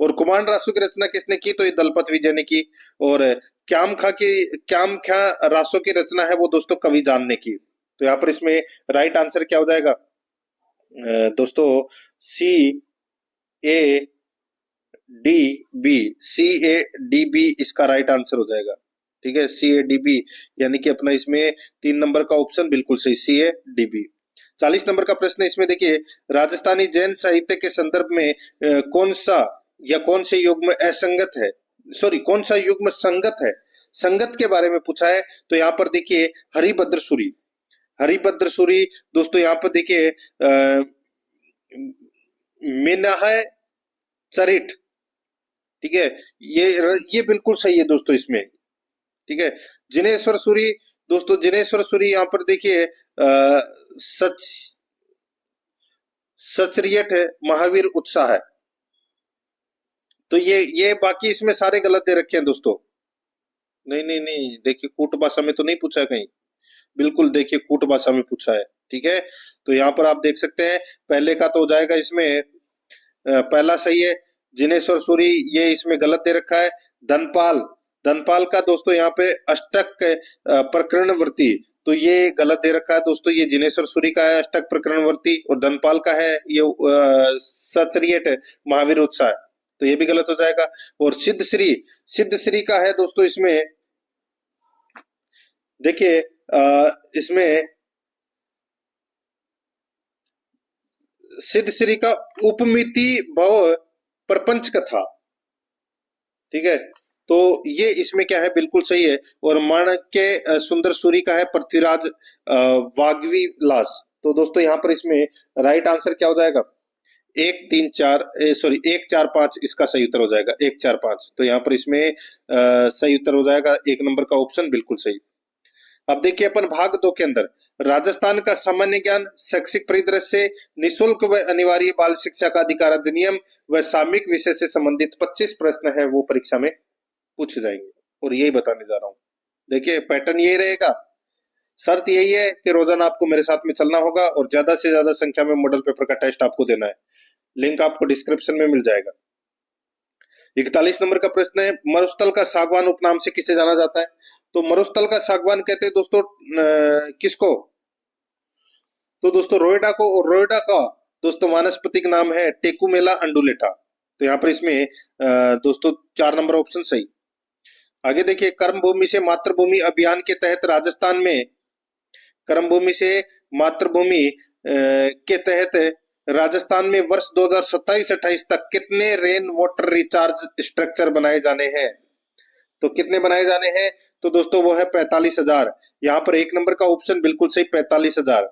और कुमार रासो की रचना किसने की? तो ये दलपत विजय ने की। और क्याम ख्या रासो की रचना है वो दोस्तों कवि जान ने की। तो यहाँ पर इसमें राइट आंसर क्या हो जाएगा दोस्तों? CADB इसका राइट आंसर हो जाएगा। ठीक है, CADB यानी कि अपना इसमें 3 नंबर का ऑप्शन बिल्कुल सही, CADB। 40 नंबर का प्रश्न है, इसमें देखिए राजस्थानी जैन साहित्य के संदर्भ में कौन से युग्म असंगत है, सॉरी कौन सा युग्म संगत है, संगत के बारे में पूछा है। तो यहाँ पर देखिए हरिभद्र सूरी दोस्तों यहाँ पर देखिए मिनाह चरित। ठीक है, ये बिल्कुल सही है दोस्तों इसमें। ठीक है, जिनेश्वर सूरी यहाँ पर देखिए सचरियट है, महावीर उत्साह है। तो ये बाकी इसमें सारे गलत दे रखे हैं दोस्तों। नहीं देखिए कूट भाषा में तो नहीं पूछा है कहीं, बिल्कुल देखिए कूट भाषा में पूछा है। ठीक है, तो यहाँ पर आप देख सकते हैं पहले का तो हो जाएगा इसमें पहला सही है। जिनेश्वर सूरी ये इसमें गलत दे रखा है। धनपाल का दोस्तों यहाँ पे अष्टक प्रकरणवर्ती, तो ये गलत दे रखा है दोस्तों। ये जिनेश्वर सूरी का है अष्टक प्रकरणवर्ती और धनपाल का है ये सचरियट महावीर उत्साह, तो ये भी गलत हो जाएगा। और सिद्ध श्री का है दोस्तों इसमें देखिए इसमें सिद्ध श्री का उपमिति भव प्रपंच कथा। ठीक है, तो ये इसमें क्या है बिल्कुल सही है। और माणक्य सुंदर सूरी का है पृथ्वीराज वाग्वी लास। तो दोस्तों यहाँ पर इसमें राइट आंसर क्या हो जाएगा? 1 4 5 इसका सही उत्तर हो जाएगा, 1 4 5। तो यहाँ पर इसमें सही उत्तर हो जाएगा 1 नंबर का ऑप्शन बिल्कुल सही। अब देखिए अपन भाग 2 के अंदर राजस्थान का सामान्य ज्ञान, शैक्षिक परिदृश्य, निःशुल्क व अनिवार्य बाल शिक्षा का अधिकार अधिनियम व सामयिक विषय से संबंधित 25 प्रश्न है वो परीक्षा में पूछे जाएंगे और यही बताने जा रहा हूं। देखिए पैटर्न यही रहेगा, शर्त यही है कि रोजाना आपको मेरे साथ में चलना होगा और ज्यादा से ज्यादा संख्या में मॉडल पेपर का टेस्ट आपको देना है। लिंक आपको डिस्क्रिप्शन में मिल जाएगा। 41 नंबर का प्रश्न है, मरुस्थल का सागवान उपनाम से किसे जाना जाता है? तो मरुस्थल का सागवान कहते हैं दोस्तों किसको? तो दोस्तों रोएडा को। और रोएडा का दोस्तों वानस्पतिक नाम है टेकुमेला अंडुलेटा। तो यहाँ पर इसमें दोस्तों 4 नंबर ऑप्शन सही। आगे देखिए, कर्म भूमि से मातृभूमि अभियान के तहत राजस्थान में कर्म भूमि से मातृभूमि के तहत राजस्थान में वर्ष 2027-28 तक कितने रेन वाटर रिचार्ज स्ट्रक्चर बनाए जाने हैं? तो कितने बनाए जाने हैं? तो दोस्तों वो है 45,000। यहाँ पर एक नंबर का ऑप्शन बिल्कुल सही, 45,000।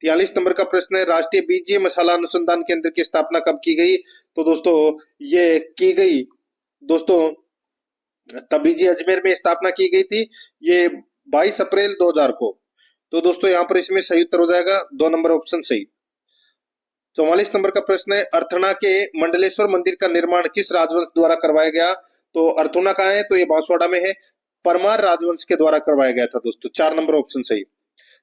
43 नंबर का प्रश्न है, राष्ट्रीय बीजीय मसाला अनुसंधान केंद्र की स्थापना कब की गई? तो दोस्तों ये की गई दोस्तों तबीजी अजमेर में स्थापना की गई थी, ये 22 अप्रैल 2000 को। तो दोस्तों यहाँ पर इसमें सही उत्तर हो जाएगा 2 नंबर ऑप्शन सही। 44 नंबर का प्रश्न है, अर्थना के मंडलेश्वर मंदिर का निर्माण किस राजवंश द्वारा करवाया गया? तो अर्थुना कहाँ है? तो ये बांसवाड़ा में है, परमार राजवंश के द्वारा करवाया गया था दोस्तों। 4 नंबर ऑप्शन सही।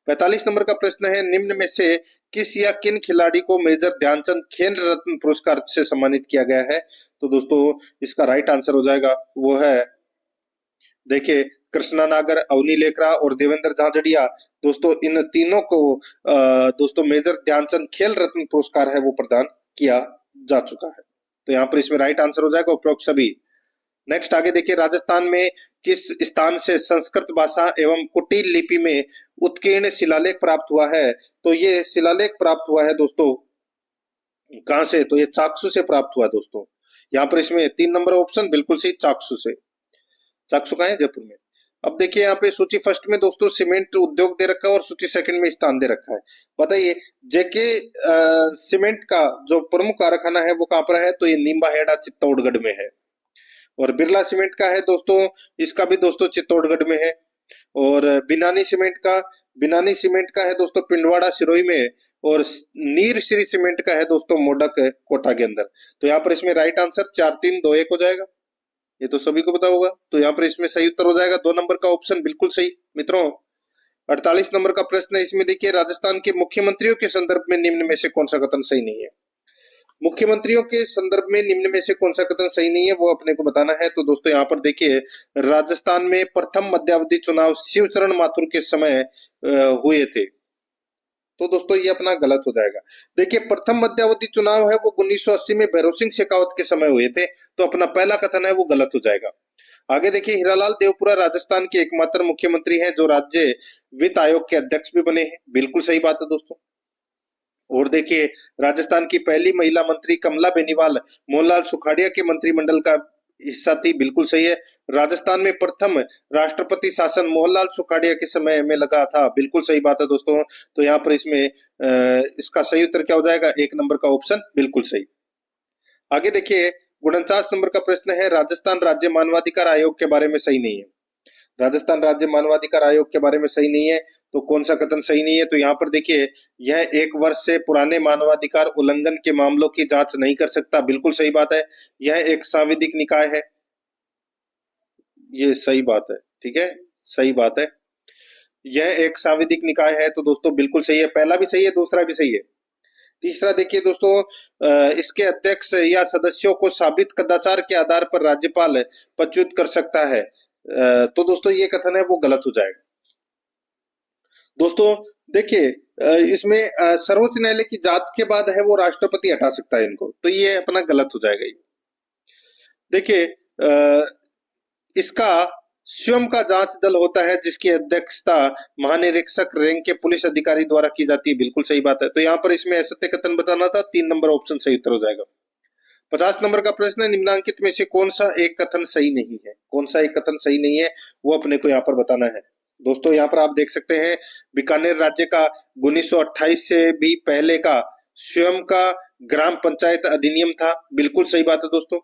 45 नंबर का प्रश्न है, निम्न में से किस या किन खिलाड़ी को मेजर ध्यानचंद खेल रत्न पुरस्कार से सम्मानित किया गया है? तो दोस्तों इसका राइट आंसर हो जाएगा वो है, देखिए, कृष्णा नागर, अवनी लेकरा और देवेंद्र झाझड़िया। दोस्तों इन तीनों को दोस्तों मेजर ध्यानचंद खेल रत्न पुरस्कार है वो प्रदान किया जा चुका है। तो यहाँ पर इसमें राइट आंसर हो जाएगा उपरोक्त सभी। नेक्स्ट आगे देखिए, राजस्थान में किस स्थान से संस्कृत भाषा एवं कुटिल लिपि में उत्कीर्ण शिलालेख प्राप्त हुआ है? तो ये शिलालेख प्राप्त हुआ है दोस्तों कहां से? तो ये चाकसू से प्राप्त हुआ है दोस्तों। यहाँ पर इसमें 3 नंबर ऑप्शन बिल्कुल सही, चाकसू से। चाकसू कहाँ है? जयपुर में। अब देखिए यहाँ पे सूची फर्स्ट में दोस्तों सीमेंट उद्योग दे रखा है और सूची सेकंड में स्थान दे रखा है। बताइए जेके सीमेंट का जो प्रमुख कारखाना है वो कहाँ पर है? तो ये नीमबाहेड़ा चित्तौड़गढ़ में है। और बिरला सीमेंट का है दोस्तों, इसका भी दोस्तों चित्तौड़गढ़ में है। और बिनानी सीमेंट का है दोस्तों पिंडवाड़ा सिरोही में। और नीर श्री सीमेंट का है दोस्तों मोडक कोटा के अंदर। तो यहाँ पर इसमें राइट आंसर 4-3-2-1 हो जाएगा, ये तो सभी को पता होगा। तो यहाँ पर इसमें सही उत्तर हो जाएगा 2 नंबर का ऑप्शन बिल्कुल सही। मित्रों 48 नंबर का प्रश्न है, इसमें देखिए, राजस्थान के मुख्यमंत्रियों के संदर्भ में निम्न में से कौन सा कथन सही नहीं है? मुख्यमंत्रियों के संदर्भ में निम्न में से कौन सा कथन सही नहीं है वो अपने को बताना है। तो दोस्तों यहाँ पर देखिए, राजस्थान में प्रथम मध्यावधि चुनाव शिवचरण माथुर के समय हुए थे। तो दोस्तों ये अपना गलत हो जाएगा। देखिए प्रथम मध्यावधि चुनाव है वो 1980 में भैरव सिंह शेखावत के समय हुए थे। तो अपना पहला कथन है वो गलत हो जाएगा। आगे देखिए, हीरालाल देवपुरा राजस्थान के एकमात्र मुख्यमंत्री हैं जो राज्य वित्त आयोग के अध्यक्ष भी बने हैं। बिल्कुल सही बात है दोस्तों। और देखिए, राजस्थान की पहली महिला मंत्री कमला बेनीवाल मोहनलाल सुखाड़िया के मंत्रिमंडल का हिस्सा थी। बिल्कुल सही है। राजस्थान में प्रथम राष्ट्रपति शासन मोहनलाल सुखाड़िया के समय में लगा था। बिल्कुल सही बात है दोस्तों। तो यहाँ पर इसमें इसका सही उत्तर क्या हो जाएगा? 1 नंबर का ऑप्शन बिल्कुल सही। आगे देखिए, 49 नंबर का प्रश्न है, राजस्थान राज्य मानवाधिकार आयोग के बारे में सही नहीं है। राजस्थान राज्य मानवाधिकार आयोग के बारे में सही नहीं है, तो कौन सा कथन सही नहीं है? तो यहाँ पर देखिए, यह 1 वर्ष से पुराने मानवाधिकार उल्लंघन के मामलों की जांच नहीं कर सकता। बिल्कुल सही बात है। यह एक सांविधिक निकाय है, ये सही बात है, ठीक है, सही बात है। यह एक सांविधिक निकाय है, तो दोस्तों बिल्कुल सही है। पहला भी सही है, दूसरा भी सही है। तीसरा देखिए दोस्तों, इसके अध्यक्ष या सदस्यों को साबित कदाचार के आधार पर राज्यपाल पदच्युत कर सकता है। तो दोस्तों ये कथन है वो गलत हो जाएगा। दोस्तों देखिए, इसमें सर्वोच्च न्यायालय की जांच के बाद है वो राष्ट्रपति हटा सकता है इनको, तो ये अपना गलत हो जाएगा। देखिए, इसका स्वयं का जांच दल होता है जिसकी अध्यक्षता महानिरीक्षक रैंक के पुलिस अधिकारी द्वारा की जाती है। बिल्कुल सही बात है। तो यहाँ पर इसमें असत्य कथन बताना था, 3 नंबर ऑप्शन सही उत्तर हो जाएगा। 50 नंबर का प्रश्न है, निम्नांकित में से कौन सा एक कथन सही नहीं है? कौन सा एक कथन सही नहीं है वो अपने को यहाँ पर बताना है। दोस्तों यहाँ पर आप देख सकते हैं, बीकानेर राज्य का 1928 से भी पहले का स्वयं का ग्राम पंचायत अधिनियम था। बिल्कुल सही बात है दोस्तों।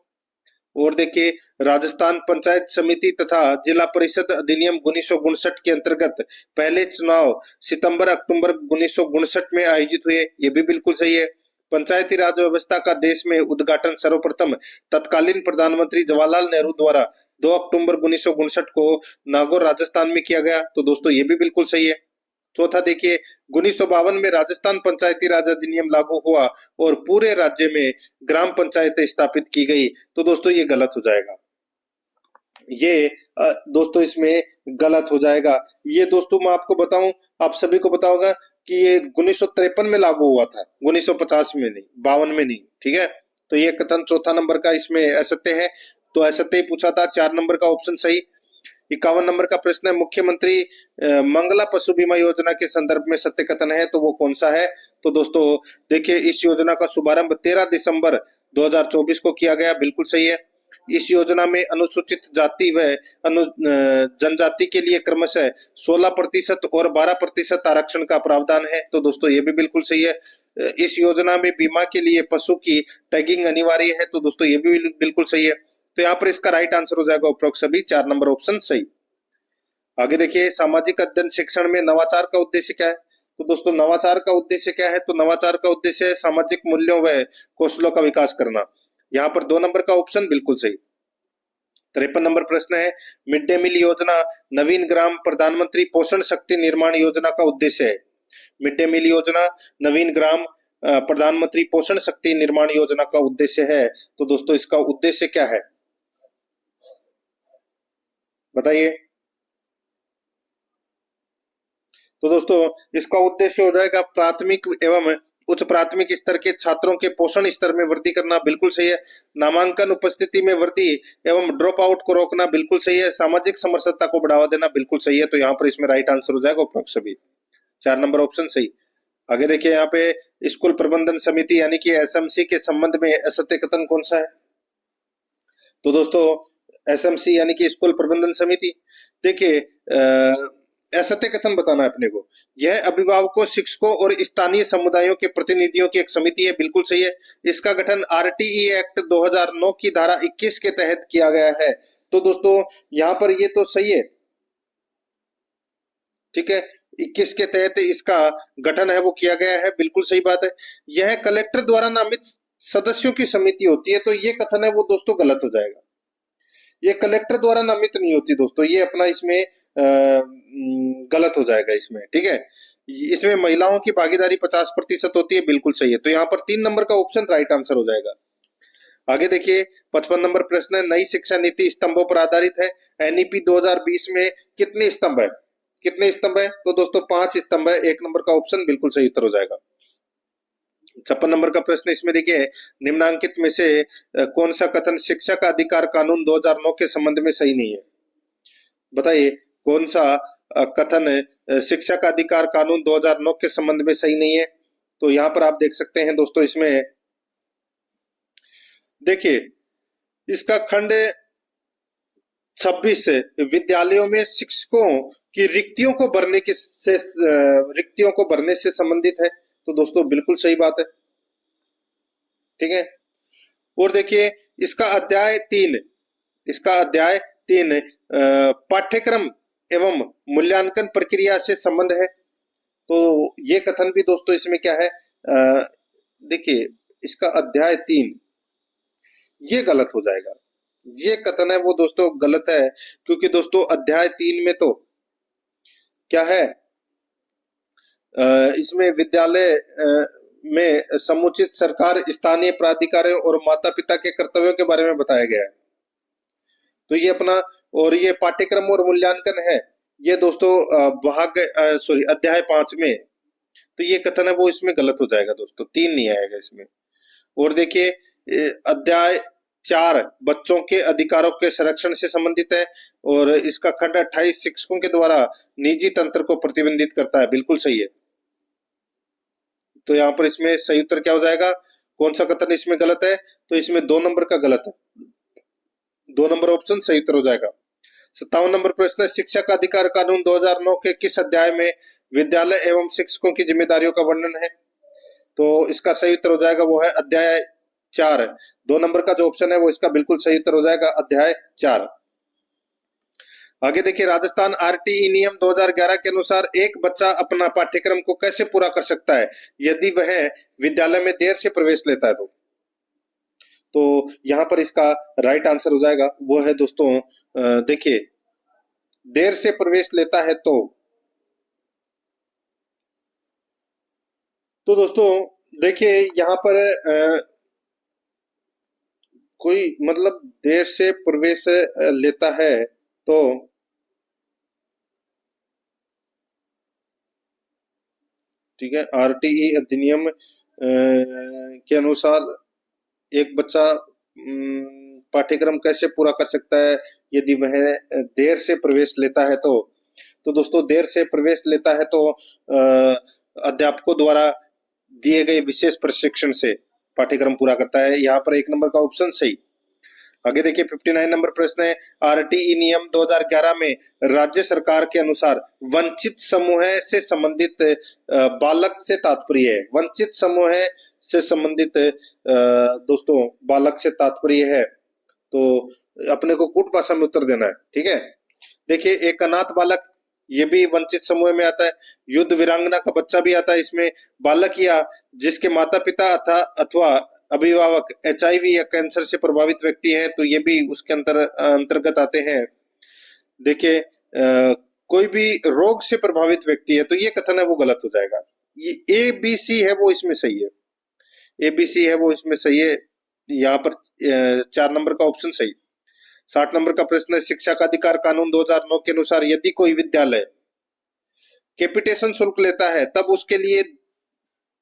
और देखिए, राजस्थान पंचायत समिति तथा जिला परिषद अधिनियम 1959 के अंतर्गत पहले चुनाव सितंबर अक्टूबर 1959 में आयोजित हुए। ये भी बिल्कुल सही है। पंचायती राज व्यवस्था का देश में उद्घाटन सर्वप्रथम तत्कालीन प्रधानमंत्री जवाहरलाल नेहरू द्वारा 2 अक्टूबर 1959 को नागौर राजस्थान में किया गया। तो दोस्तों ये भी बिल्कुल सही है। चौथा देखिए, 1952 में राजस्थान पंचायती राज अधिनियम लागू हुआ और पूरे राज्य में ग्राम पंचायतें स्थापित की गई। तो दोस्तों ये गलत हो जाएगा। ये दोस्तों इसमें गलत हो जाएगा। ये दोस्तों मैं आपको बताऊं, आप सभी को पता होगा कि ये 1953 में लागू हुआ था, 1950 में नहीं, 52 में नहीं, ठीक है। तो ये कथन चौथा नंबर का इसमें असत्य है, तो असत्य ही पूछा था। 4 नंबर का ऑप्शन सही। 51 नंबर का प्रश्न है, मुख्यमंत्री मंगला पशु बीमा योजना के संदर्भ में सत्य कथन है, तो वो कौन सा है? तो दोस्तों देखिए, इस योजना का शुभारंभ 13 दिसंबर 2024 को किया गया, बिल्कुल सही है। इस योजना में अनुसूचित जाति व जनजाति के लिए क्रमशः 16% और 12% आरक्षण का प्रावधान है, तो दोस्तों ये भी बिल्कुल सही है। इस योजना में बीमा के लिए पशु की टैगिंग अनिवार्य है, तो दोस्तों ये भी बिल्कुल सही है। तो यहाँ पर इसका राइट आंसर हो जाएगा उपरोक्त सभी 4 नंबर ऑप्शन सही। आगे देखिए, सामाजिक अध्ययन शिक्षण में नवाचार का उद्देश्य क्या है? तो दोस्तों नवाचार का उद्देश्य क्या है? तो नवाचार का उद्देश्य है सामाजिक मूल्यों व कौशलों का विकास करना। यहाँ पर 2 नंबर का ऑप्शन बिल्कुल सही। 53 नंबर प्रश्न है, मिड डे मील योजना नवीन ग्राम प्रधानमंत्री पोषण शक्ति निर्माण योजना का उद्देश्य है। मिड डे मील योजना नवीन ग्राम प्रधानमंत्री पोषण शक्ति निर्माण योजना का उद्देश्य है, तो दोस्तों इसका उद्देश्य क्या है बताइए? तो दोस्तों इसका उद्देश्य हो जाएगा प्राथमिक एवं उच्च प्राथमिक स्तर के छात्रों के पोषण स्तर में वृद्धि करना, बिल्कुल सही है। नामांकन उपस्थिति में वृद्धि एवं ड्रॉप आउट को रोकना, बिल्कुल सही है। सामाजिक समरसता को बढ़ावा देना, बिल्कुल सही है। तो यहाँ पर इसमें राइट आंसर हो जाएगा उपरोक्त सभी 4 नंबर ऑप्शन सही। आगे देखिए, यहाँ पे स्कूल प्रबंधन समिति यानी कि एसएमसी के संबंध में असत्य कथन कौन सा है? तो दोस्तों एसएमसी यानी कि स्कूल प्रबंधन समिति, देखिए असत्य कथन बताना है अपने को। यह अभिभावकों, शिक्षकों और स्थानीय समुदायों के प्रतिनिधियों की एक समिति है, बिल्कुल सही है। इसका गठन आरटीई एक्ट 2009 की धारा 21 के तहत किया गया है, तो दोस्तों यहाँ पर ये तो सही है, ठीक है। 21 के तहत इसका गठन है वो किया गया है, बिल्कुल सही बात है। यह कलेक्टर द्वारा नामित सदस्यों की समिति होती है, तो ये कथन है वो दोस्तों गलत हो जाएगा। ये कलेक्टर द्वारा नामित नहीं होती दोस्तों, ये अपना इसमें गलत हो जाएगा इसमें, ठीक है। इसमें महिलाओं की भागीदारी 50% होती है, बिल्कुल सही है। तो यहाँ पर 3 नंबर का ऑप्शन राइट आंसर हो जाएगा। आगे देखिए, 55 नंबर प्रश्न है, नई शिक्षा नीति स्तंभों पर आधारित है। एनईपी 2020 में कितने स्तंभ है? कितने स्तंभ है? तो दोस्तों 5 स्तंभ है। 1 नंबर का ऑप्शन बिल्कुल सही उत्तर हो जाएगा। 56 नंबर का प्रश्न इसमें देखिए, निम्नांकित में से कौन सा कथन शिक्षा का अधिकार कानून 2009 के संबंध में सही नहीं है? बताइए कौन सा कथन शिक्षा का अधिकार कानून 2009 के संबंध में सही नहीं है? तो यहाँ पर आप देख सकते हैं दोस्तों, इसमें देखिए इसका खंड 26 विद्यालयों में शिक्षकों की रिक्तियों को भरने से संबंधित है, तो दोस्तों बिल्कुल सही बात है, ठीक है। और देखिए इसका अध्याय 3 पाठ्यक्रम एवं मूल्यांकन प्रक्रिया से संबंध है, तो ये कथन भी दोस्तों इसमें क्या है, देखिए इसका अध्याय 3 ये गलत हो जाएगा। ये कथन है वो दोस्तों गलत है, क्योंकि दोस्तों अध्याय 3 में तो क्या है, इसमें विद्यालय में समुचित सरकार, स्थानीय प्राधिकारियों और माता पिता के कर्तव्यों के बारे में बताया गया है। तो ये अपना, और ये पाठ्यक्रम और मूल्यांकन है ये दोस्तों अध्याय 5 में, तो ये कथन है वो इसमें गलत हो जाएगा दोस्तों, 3 नहीं आएगा इसमें। और देखिए अध्याय 4 बच्चों के अधिकारों के संरक्षण से संबंधित है, और इसका खंड 28 शिक्षकों के द्वारा निजी तंत्र को प्रतिबंधित करता है, बिल्कुल सही है। तो यहाँ पर इसमें सही उत्तर क्या हो जाएगा? कौन सा कथन इसमें गलत है? तो इसमें 2 नंबर का गलत है, 2 नंबर ऑप्शन सही उत्तर हो जाएगा। 57 नंबर प्रश्न है, शिक्षा का अधिकार कानून 2009 के किस अध्याय में विद्यालय एवं शिक्षकों की जिम्मेदारियों का वर्णन है? तो इसका सही उत्तर हो जाएगा वो है अध्याय 4। 2 नंबर का जो ऑप्शन है वो इसका बिल्कुल सही उत्तर हो जाएगा, अध्याय 4। आगे देखिए, राजस्थान आरटीई नियम 2011 के अनुसार एक बच्चा अपना पाठ्यक्रम को कैसे पूरा कर सकता है यदि वह विद्यालय में देर से प्रवेश लेता है? तो यहाँ पर इसका राइट आंसर हो जाएगा वो है दोस्तों, देखिए देर से प्रवेश लेता है तो दोस्तों देखिए यहाँ पर कोई मतलब देर से प्रवेश लेता है तो ठीक है, आरटीई अधिनियम के अनुसार एक बच्चा पाठ्यक्रम कैसे पूरा कर सकता है यदि वह देर से प्रवेश लेता है तो दोस्तों देर से प्रवेश लेता है तो अध्यापकों द्वारा दिए गए विशेष प्रशिक्षण से पाठ्यक्रम पूरा करता है। यहाँ पर 1 नंबर का ऑप्शन सही। आगे देखिए 59 नंबर प्रश्न है, आरटीई नियम 2011 में राज्य सरकार के अनुसार वंचित समूह से संबंधित बालक से तात्पर्य है। वंचित समूह से संबंधित दोस्तों बालक से तात्पर्य है, तो अपने को कूट भाषा में उत्तर देना है। ठीक है, देखिए एक अनाथ बालक, ये भी वंचित समूह में आता है। युद्ध वीरांगना का बच्चा भी आता है इसमें। बालक या जिसके माता पिता अथवा अभिभावक एचआईवी या कैंसर से प्रभावित व्यक्ति हैं, तो ये भी उसके अंतर्गत आते हैं। देखिए कोई भी रोग से प्रभावित व्यक्ति है, तो ये कथन है वो गलत हो जाएगा। ये ए बी सी है वो इसमें सही है, ए बी सी है वो इसमें सही है। यहाँ पर 4 नंबर का ऑप्शन सही। 60 नंबर का प्रश्न है, शिक्षा का अधिकार कानून 2009 के अनुसार यदि कोई विद्यालय कैपिटेशन शुल्क लेता है तब उसके लिए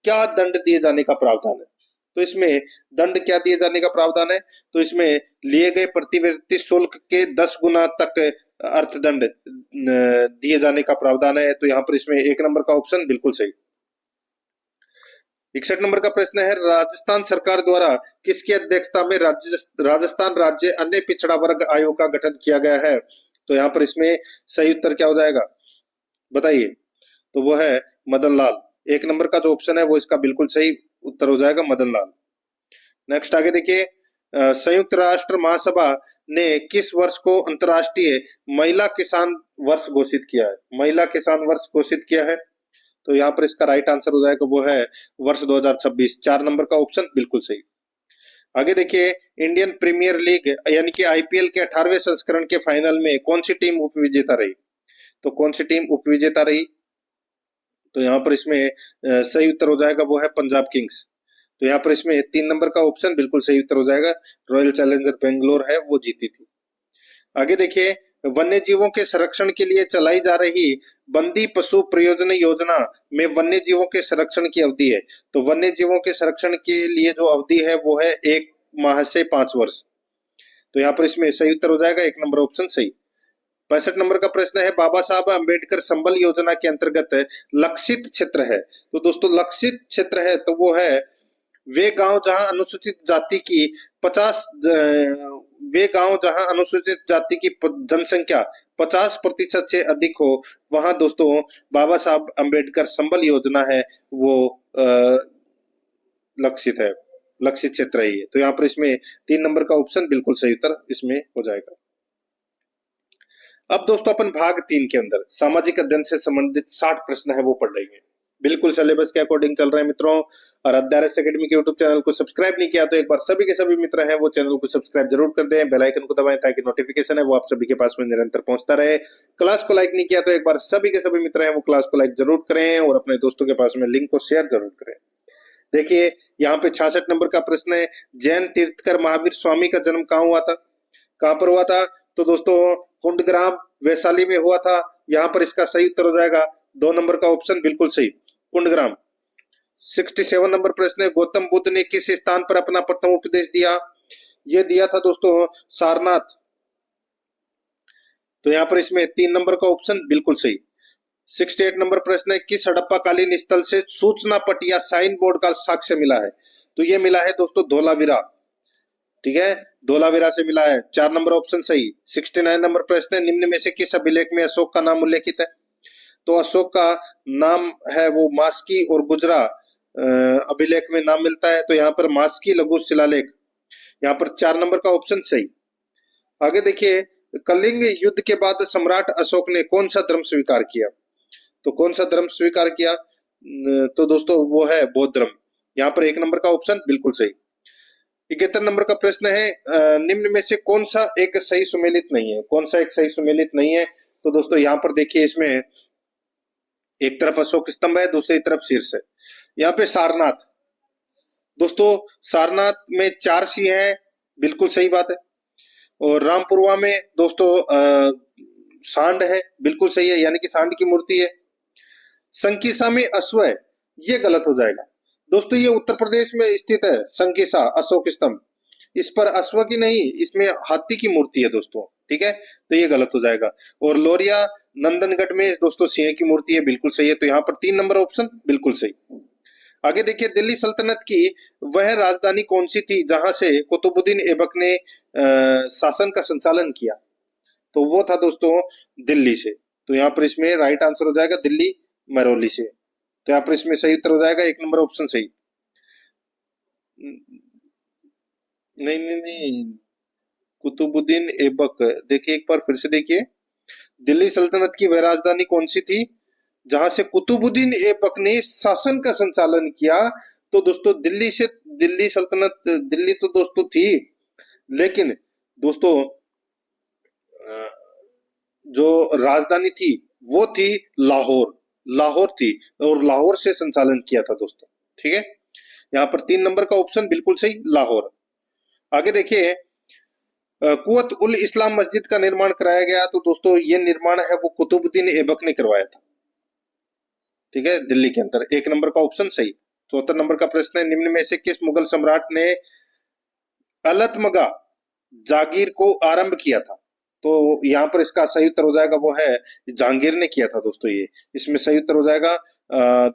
क्या दंड दिए जाने का प्रावधान है। तो इसमें दंड क्या दिए जाने का प्रावधान है, तो इसमें लिए गए प्रतिवर्ती शुल्क के 10 गुना तक अर्थदंड दिए जाने का प्रावधान है। तो यहाँ पर इसमें 1 नंबर का ऑप्शन बिल्कुल सही। 61 नंबर का प्रश्न है, राजस्थान सरकार द्वारा किसकी अध्यक्षता में राजस्थान राज्य अन्य पिछड़ा वर्ग आयोग का गठन किया गया है। तो यहाँ पर इसमें सही उत्तर क्या हो जाएगा बताइए, तो वो है मदन लाल। 1 नंबर का जो ऑप्शन है वो इसका बिल्कुल सही उत्तर हो जाएगा, मदन लाल। नेक्स्ट आगे देखिए, संयुक्त राष्ट्र महासभा ने किस वर्ष को अंतर्राष्ट्रीय महिला किसान वर्ष घोषित किया है। महिला किसान वर्ष घोषित किया है, तो यहाँ पर इसका राइट आंसर हो जाएगा वो है वर्ष 2026। 4 नंबर का ऑप्शन बिल्कुल सही। आगे देखिए, इंडियन प्रीमियर लीग यानी कि आईपीएल के 18वें संस्करण के फाइनल में कौन सी टीम उपविजेता रही। तो कौन सी टीम उपविजेता रही, तो यहाँ पर इसमें सही उत्तर हो जाएगा वो है पंजाब किंग्स। तो यहाँ पर इसमें 3 नंबर का ऑप्शन बिल्कुल सही उत्तर हो जाएगा, रॉयल चैलेंजर बेंगलोर है वो जीती थी। आगे देखिए, वन्य जीवों के संरक्षण के लिए चलाई जा रही बंदी पशु प्रयोजन योजना में वन्य जीवों के संरक्षण की अवधि है। तो वन्य जीवों के संरक्षण के लिए जो अवधि है वो है 1 माह से 5 वर्ष। तो यहाँ पर इसमें सही उत्तर हो जाएगा 1 नंबर ऑप्शन सही। 65 नंबर का प्रश्न है, बाबा साहब अम्बेडकर संबल योजना के अंतर्गत लक्षित क्षेत्र है। तो दोस्तों लक्षित क्षेत्र है तो वो है वे गांव जहां अनुसूचित जाति की 50 जनसंख्या 50% से अधिक हो, वहां दोस्तों बाबा साहब अम्बेडकर संबल योजना है वो लक्षित है, लक्षित क्षेत्र है ये। तो यहाँ पर इसमें 3 नंबर का ऑप्शन बिल्कुल सही उत्तर इसमें हो जाएगा। अब दोस्तों अपन भाग 3 के अंदर सामाजिक अध्ययन से संबंधित 60 प्रश्न है वो पढ़ लेंगे, बिल्कुल सिलेबस के अकॉर्डिंग चल रहे हैं मित्रों। और अध्यारस एकेडमी के यूट्यूब चैनल को सब्सक्राइब नहीं किया तो एक बार सभी के सभी मित्र हैं वो चैनल को सब्सक्राइब जरूर कर दें, बेल आइकन को दबाएं ताकि नोटिफिकेशन है वो आप सभी के पास में निरंतर पहुंचता रहे। क्लास को लाइक नहीं किया तो एक बार सभी के सभी मित्र हैं वो क्लास को लाइक जरूर करें और अपने दोस्तों के पास में लिंक को शेयर जरूर करें। देखिए यहाँ पे 66 नंबर का प्रश्न है, जैन तीर्थकर महावीर स्वामी का जन्म कहाँ हुआ था, कहां पर हुआ था। तो दोस्तों कुंडग्राम वैशाली में हुआ था। यहाँ पर इसका सही उत्तर हो जाएगा 2 नंबर का ऑप्शन बिल्कुल सही, कुंडग्राम। 67 नंबर प्रश्न है, गौतम बुद्ध ने किस स्थान पर अपना प्रथम उपदेश दिया। यह दिया था दोस्तों सारनाथ। तो यहाँ पर इसमें 3 नंबर का ऑप्शन बिल्कुल सही। 68 नंबर प्रश्न है, किस हड़प्पाकालीन स्थल से सूचना पट या साइन बोर्ड का साक्ष्य मिला है। तो ये मिला है दोस्तों धोलावीरा, ठीक है, धोलावीरा से मिला है। 4 नंबर ऑप्शन सही। 69 नंबर प्रश्न है, निम्न में से किस अभिलेख में अशोक का नाम उल्लेखित है। तो अशोक का नाम है वो मास्की और गुजरा अभिलेख में नाम मिलता है। तो यहाँ पर मास्की लघु शिलालेख, यहाँ पर 4 नंबर का ऑप्शन सही। आगे देखिए, कलिंग युद्ध के बाद सम्राट अशोक ने कौन सा धर्म स्वीकार किया। तो कौन सा धर्म स्वीकार किया, तो दोस्तों वो है बौद्ध धर्म। यहाँ पर 1 नंबर का ऑप्शन बिल्कुल सही। 71 नंबर का प्रश्न है, निम्न में से कौन सा एक सही सुमेलित नहीं है, कौन सा एक सही सुमेलित नहीं है। तो दोस्तों यहाँ पर देखिए, इसमें एक तरफ अशोक स्तंभ है, दूसरी तरफ शीर्ष है। यहाँ पे सारनाथ, दोस्तों सारनाथ में 4 सिंह है, बिल्कुल सही बात है। और रामपुरवा में दोस्तों सांड है, बिल्कुल सही है, यानी कि सांड की मूर्ति है। संकीसा में अश्व है, ये गलत हो जाएगा दोस्तों, ये उत्तर प्रदेश में स्थित है संकीसा अशोक स्तंभ। इस पर अश्व की नहीं, इसमें हाथी की मूर्ति है दोस्तों, ठीक है, तो ये गलत हो जाएगा। और लोरिया नंदनगढ़ में दोस्तों सिंह की मूर्ति है, बिल्कुल सही है, तो यहाँ पर 3 नंबर ऑप्शन बिल्कुल सही। आगे देखिए, दिल्ली सल्तनत की वह राजधानी कौन सी थी जहां से कुतुबुद्दीन ऐबक ने शासन का संचालन किया? तो वो था दोस्तों दिल्ली से। तो यहाँ पर इसमें राइट आंसर हो जाएगा दिल्ली महरौली से। तो यहाँ पर इसमें सही उत्तर हो जाएगा 1 नंबर ऑप्शन सही। नहीं नहीं नहीं, कुतुबुद्दीन ऐबक, देखिए एक बार फिर से देखिए, दिल्ली सल्तनत की वह राजधानी कौन सी थी जहां से कुतुबुद्दीन ऐबक ने शासन का संचालन किया? तो दोस्तों दिल्ली से, दिल्ली सल्तनत, दिल्ली तो दोस्तों थी, लेकिन दोस्तों जो राजधानी थी वो थी लाहौर, लाहौर थी, और लाहौर से संचालन किया था दोस्तों। ठीक है, यहाँ पर 3 नंबर का ऑप्शन बिल्कुल सही, लाहौर। आगे देखिए, कुवत उल इस्लाम मस्जिद का निर्माण कराया गया, तो दोस्तों ये निर्माण है वो कुतुबुद्दीन ऐबक ने करवाया था। ठीक है, दिल्ली के अंदर 1 नंबर का ऑप्शन सही। 74 नंबर का प्रश्न है, निम्न में से किस मुगल सम्राट ने अलतमगा जागीर को आरंभ किया था? तो यहाँ पर इसका सही उत्तर हो जाएगा वो है जहांगीर ने किया था दोस्तों। ये इसमें सही उत्तर हो जाएगा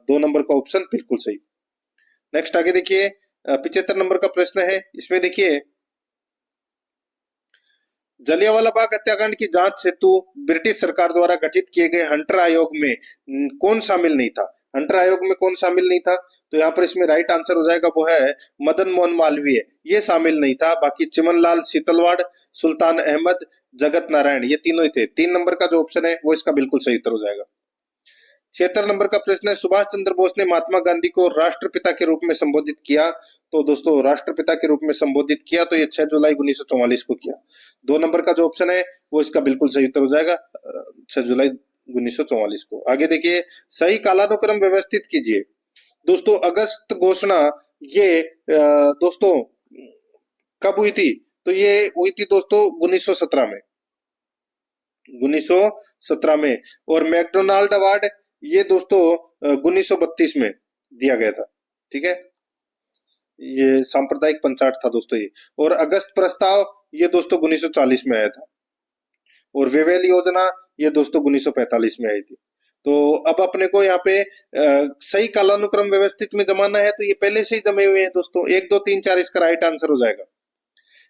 2 नंबर का ऑप्शन बिल्कुल सही। नेक्स्ट आगे देखिए, 75 नंबर का प्रश्न है, इसमें देखिए, जलियांवाला बाग हत्याकांड की जांच हेतु ब्रिटिश सरकार द्वारा गठित किए गए हंटर आयोग में कौन शामिल नहीं था? हंटर आयोग में कौन शामिल नहीं था? तो यहाँ पर इसमें राइट आंसर हो जाएगा वो है मदन मोहन मालवीय, ये शामिल नहीं था। बाकी चिमनलाल सीतलवाड़, सुल्तान अहमद, जगत नारायण, ये तीनों ही थे। 3 नंबर का जो ऑप्शन है वो इसका बिल्कुल सही उत्तर हो जाएगा। 76 नंबर का प्रश्न है, सुभाष चंद्र बोस ने महात्मा गांधी को राष्ट्रपिता के रूप में संबोधित किया? तो दोस्तों राष्ट्रपिता के रूप में संबोधित किया तो ये 6 जुलाई 1944 को किया। 2 नंबर का जो ऑप्शन है वो इसका बिल्कुल सही उत्तर हो जाएगा 6 जुलाई 1944 को। आगे देखिए, सही कालानुक्रम व्यवस्थित कीजिए। दोस्तों अगस्त घोषणा ये दोस्तों कब हुई थी? तो ये हुई थी दोस्तों 1917 में, 1917 में। और मैकडोनाल्ड अवार्ड ये दोस्तों 1932 में दिया गया था। ठीक है, ये सांप्रदायिक पंचायत था दोस्तों ये। और अगस्त प्रस्ताव ये दोस्तों 1940 में आया था। और वेवेल योजना ये दोस्तों 1945 में आई थी। तो अब अपने को यहाँ पे सही कालानुक्रम व्यवस्थित में जमाना है, तो ये पहले से ही जमे हुए हैं दोस्तों। 1 2 3 4 इसका राइट आंसर हो जाएगा।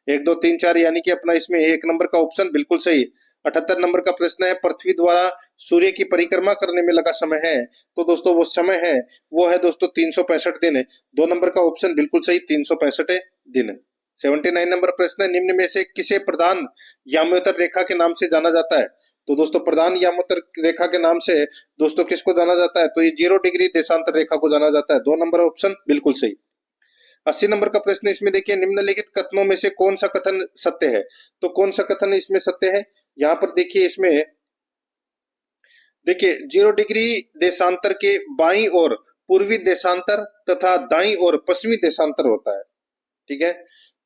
1 2 3 4 यानी कि अपना इसमें 1 नंबर का ऑप्शन बिल्कुल सही। 78 नंबर का प्रश्न है, पृथ्वी द्वारा सूर्य की परिक्रमा करने में लगा समय है? तो दोस्तों वो समय है वो है दोस्तों 365 दिन है। 2 नंबर का ऑप्शन बिल्कुल सही, 365 दिन है। 79 नंबर प्रश्न है, निम्न में से किसे प्रधान याम्योत्तर रेखा के नाम से जाना जाता है? तो दोस्तों प्रधान याम्योत्तर रेखा के नाम से दोस्तों किसको जाना जाता है? तो ये 0 डिग्री देशांतर रेखा को जाना जाता है। 2 नंबर ऑप्शन बिल्कुल सही। 80 नंबर का प्रश्न, इसमें देखिए, निम्नलिखित कथनों में से कौन सा कथन सत्य है? तो कौन सा कथन इसमें सत्य है? यहाँ पर देखिए, इसमें देखिए 0 डिग्री देशांतर के बाईं ओर पूर्वी देशांतर तथा दाईं ओर पश्चिमी देशांतर होता है। ठीक है,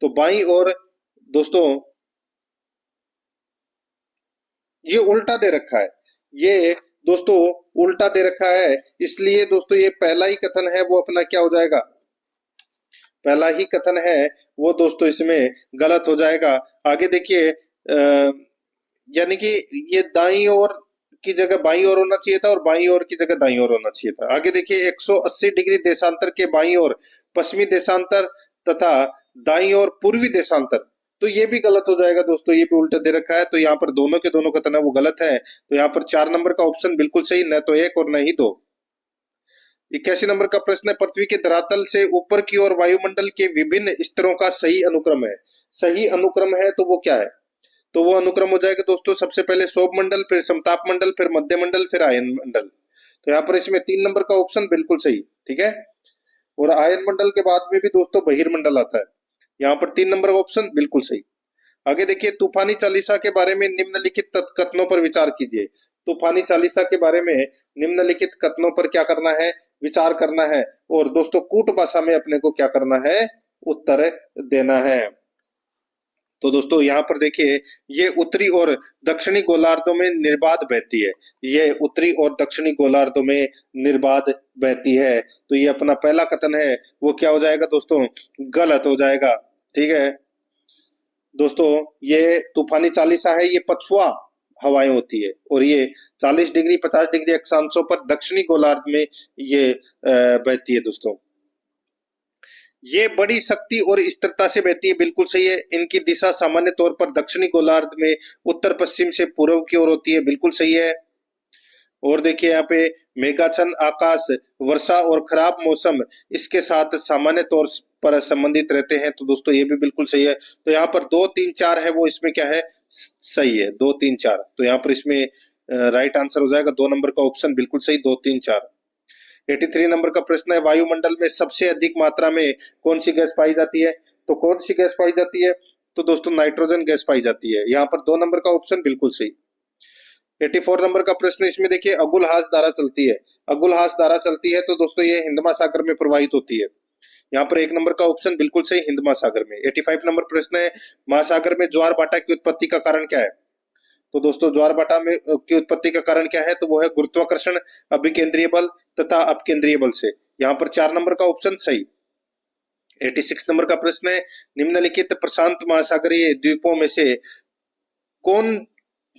तो बाईं ओर दोस्तों ये उल्टा दे रखा है, ये दोस्तों उल्टा दे रखा है, इसलिए दोस्तों ये पहला ही कथन है वो अपना क्या हो जाएगा? पहला ही कथन है वो दोस्तों इसमें गलत हो जाएगा। आगे देखिए, यानी कि ये दाईं ओर की जगह बाईं ओर होना चाहिए था और बाईं ओर की जगह दाईं ओर होना चाहिए था। आगे देखिए, 180 डिग्री देशांतर के बाईं ओर पश्चिमी देशांतर तथा दाईं ओर पूर्वी देशांतर, तो ये भी गलत हो जाएगा दोस्तों, ये भी उल्टा दे रखा है। तो यहाँ पर दोनों के दोनों कथन है वो गलत है। तो यहाँ पर 4 नंबर का ऑप्शन बिल्कुल सही, न तो 1 और न ही 2। 81 नंबर का प्रश्न है, पृथ्वी के धरातल से ऊपर की ओर वायुमंडल के विभिन्न स्तरों का सही अनुक्रम है? सही अनुक्रम है तो वो क्या है? तो वो अनुक्रम हो जाएगा दोस्तों, सबसे पहले शोभ मंडल, फिर समताप मंडल, फिर मध्य मंडल, फिर आयन मंडल। तो यहाँ पर इसमें 3 नंबर का ऑप्शन बिल्कुल सही। ठीक है, और आयन मंडल के बाद में भी दोस्तों बहिर्मंडल आता है। यहाँ पर 3 नंबर का ऑप्शन बिल्कुल सही। आगे देखिए, तूफानी चालीसा के बारे में निम्नलिखित कथनों पर विचार कीजिए। तूफानी चालीसा के बारे में निम्नलिखित कथनों पर क्या करना है? विचार करना है। और दोस्तों कूट भाषा में अपने को क्या करना है? उत्तर देना है। तो दोस्तों यहाँ पर देखिए, ये उत्तरी और दक्षिणी गोलार्धों में निर्बाध बहती है, ये उत्तरी और दक्षिणी गोलार्धों में निर्बाध बहती है। तो ये अपना पहला कथन है वो क्या हो जाएगा दोस्तों? गलत हो जाएगा। ठीक है, दोस्तों ये तूफानी चालीसा है, ये पछुआ हवाएं होती है और ये 40 डिग्री 50 डिग्री अक्षांशों पर दक्षिणी गोलार्ध में ये बहती है दोस्तों। ये बड़ी शक्ति और स्थिरता से बहती है, बिल्कुल सही है। इनकी दिशा सामान्य तौर पर दक्षिणी गोलार्ध में उत्तर पश्चिम से पूर्व की ओर होती है, बिल्कुल सही है। और देखिए यहाँ पे मेघाच्छन्न आकाश, वर्षा और खराब मौसम इसके साथ सामान्य तौर पर संबंधित रहते हैं, तो दोस्तों ये भी बिल्कुल सही है। तो यहाँ पर 2 3 4 है वो इसमें क्या है, सही है 2 3 4। तो यहाँ पर इसमें राइट आंसर हो जाएगा 2 नंबर का ऑप्शन, बिल्कुल सही 2 3 4। 83 नंबर का प्रश्न है, वायुमंडल में सबसे अधिक मात्रा में कौन सी गैस पाई जाती है? तो कौन सी गैस पाई जाती है? तो दोस्तों नाइट्रोजन गैस पाई जाती है। यहाँ पर 2 नंबर का ऑप्शन बिल्कुल सही। 84 नंबर का प्रश्न, इसमें देखिए अगुलहास धारा चलती है। अगुलहास धारा चलती है तो दोस्तों ये हिंद महासागर में प्रवाहित होती है। यहाँ पर 1 नंबर का ऑप्शन बिल्कुल सही, हिंद महासागर में। 85 नंबर प्रश्न है, महासागर में ज्वार भाटा की उत्पत्ति का कारण क्या है? तो दोस्तों ज्वार भाटा में की उत्पत्ति का कारण क्या है? तो वो है गुरुत्वाकर्षण, अभिकेंद्रीय बल तथा अपकेंद्रीय बल से। यहाँ पर 4 नंबर का ऑप्शन सही। 86 नंबर का प्रश्न है, निम्नलिखित प्रशांत महासागरीय द्वीपों में से कौन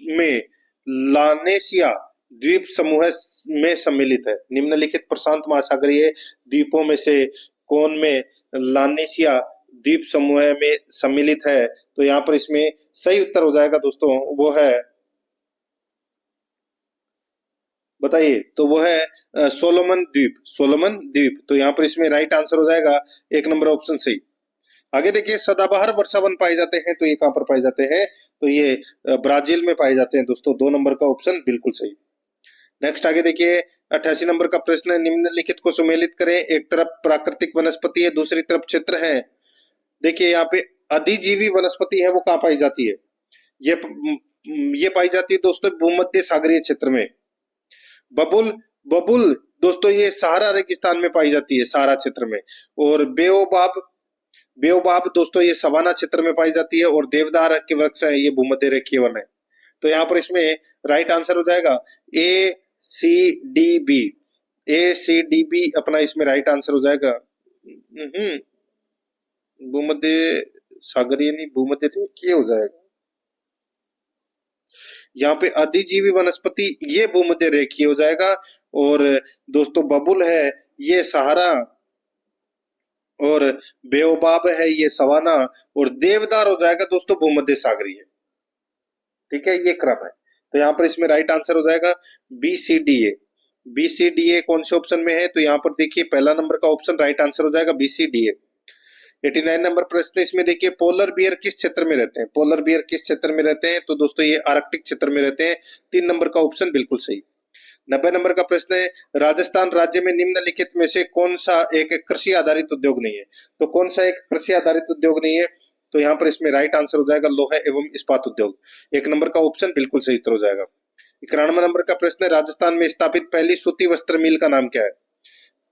में लानेशिया द्वीप समूह में सम्मिलित है? निम्नलिखित प्रशांत महासागरीय द्वीपों में से कौन में लानेशिया द्वीप समूह में सम्मिलित है? तो यहाँ पर इसमें सही उत्तर हो जाएगा दोस्तों, वो है, बताइए, तो वो है सोलोमन द्वीप। सोलोमन द्वीप, तो यहाँ पर इसमें राइट आंसर हो जाएगा 1 नंबर ऑप्शन सही। आगे देखिए, सदाबहार वर्षावन पाए जाते हैं, तो ये कहां पर पाए जाते हैं? तो ये ब्राजील में पाए जाते हैं दोस्तों, 2 नंबर का ऑप्शन बिल्कुल सही। नेक्स्ट आगे देखिए, 88 नंबर का प्रश्न है, निम्नलिखित को सुमेलित करें। एक तरफ प्राकृतिक वनस्पति है, दूसरी तरफ क्षेत्र है। देखिए यहाँ पे अधिजीवी वनस्पति है, वो कहाँ पाई जाती है? ये ये पाई जाती है दोस्तों भूमध्य सागरीय क्षेत्र में। बबुल, बबुल दोस्तों ये सहारा रेगिस्तान में पाई जाती है, सहारा क्षेत्र में। और बेओबाब, बेओबाब दोस्तों ये सवाना क्षेत्र में पाई जाती है। और देवदार के वृक्ष है, ये भूमध्य रेखीय वन है। तो यहाँ पर इसमें राइट आंसर हो जाएगा ए सी डी बी। ए सी डी बी अपना इसमें राइट आंसर हो जाएगा। भूमध्य सागरीय नहीं, भूमध्य रेखीय हो जाएगा। यहाँ पे अधिजीवी वनस्पति ये भूमध्य रेखीय हो जाएगा। और दोस्तों बबुल है ये सहारा, और बेओबाब है ये सवाना, और देवदार हो जाएगा दोस्तों भूमध्य सागरीय। ठीक है, ये क्रम है। तो यहाँ पर इसमें राइट आंसर हो जाएगा B C D A. B C D A कौन से ऑप्शन में है? तो यहाँ पर देखिए पहला नंबर का ऑप्शन राइट आंसर हो जाएगा B C D A. 89 number प्रश्न, इसमें देखिए पोलर बियर किस क्षेत्र में रहते हैं? पोलर बियर किस क्षेत्र में रहते हैं? तो दोस्तों ये आर्कटिक क्षेत्र में रहते हैं, 3 नंबर का ऑप्शन बिल्कुल सही। 90 नंबर का प्रश्न है, राजस्थान राज्य में निम्नलिखित में से कौन सा एक कृषि आधारित उद्योग नहीं है? तो कौन सा एक कृषि आधारित उद्योग नहीं है? तो यहाँ पर इसमें राइट आंसर हो जाएगा लोहा एवं इस्पात उद्योग, 1 नंबर का ऑप्शन बिल्कुल सही उत्तर हो जाएगा। 91 नंबर का प्रश्न है, राजस्थान में स्थापित पहली सूती वस्त्र मिल का नाम क्या है?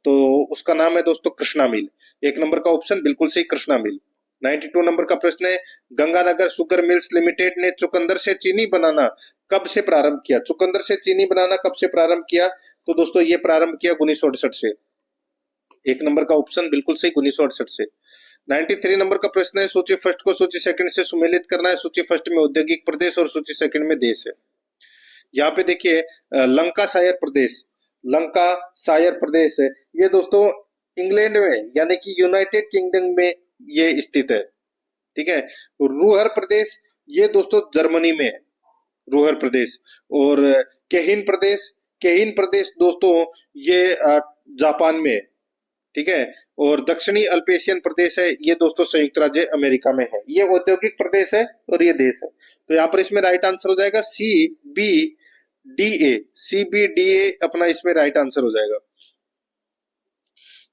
तो उसका नाम है दोस्तों कृष्णा मिल, 1 नंबर का ऑप्शन बिल्कुल सही कृष्णा मिल। 92 नंबर का प्रश्न है, गंगानगर शुगर मिल्स लिमिटेड ने चुकंदर से चीनी बनाना कब से प्रारंभ किया? चुकंदर से चीनी बनाना कब से प्रारंभ किया? तो दोस्तों ये प्रारंभ किया 1968 से, 1 नंबर का ऑप्शन बिल्कुल सही 1968 से। 93 नंबर का प्रश्न है, सूची फर्स्ट को सूची सेकंड से सुमेलित करना है। सूची फर्स्ट में औद्योगिक प्रदेश और सूची सेकंड में देश है। यहाँ पे देखिए लंकाशायर प्रदेश, लंकाशायर प्रदेश है ये दोस्तों इंग्लैंड में यानी कि यूनाइटेड किंगडम में ये स्थित है। ठीक है, रूहर प्रदेश ये दोस्तों जर्मनी में है, रूहर प्रदेश। और केहिन प्रदेश, केहिन प्रदेश दोस्तों ये जापान में है। ठीक है, और दक्षिणी अल्पेशियन प्रदेश है ये दोस्तों संयुक्त राज्य अमेरिका में है। ये औद्योगिक प्रदेश है और ये देश है। तो यहाँ पर इसमें राइट आंसर हो जाएगा C B D A, C B D A अपना इसमें राइट आंसर हो जाएगा।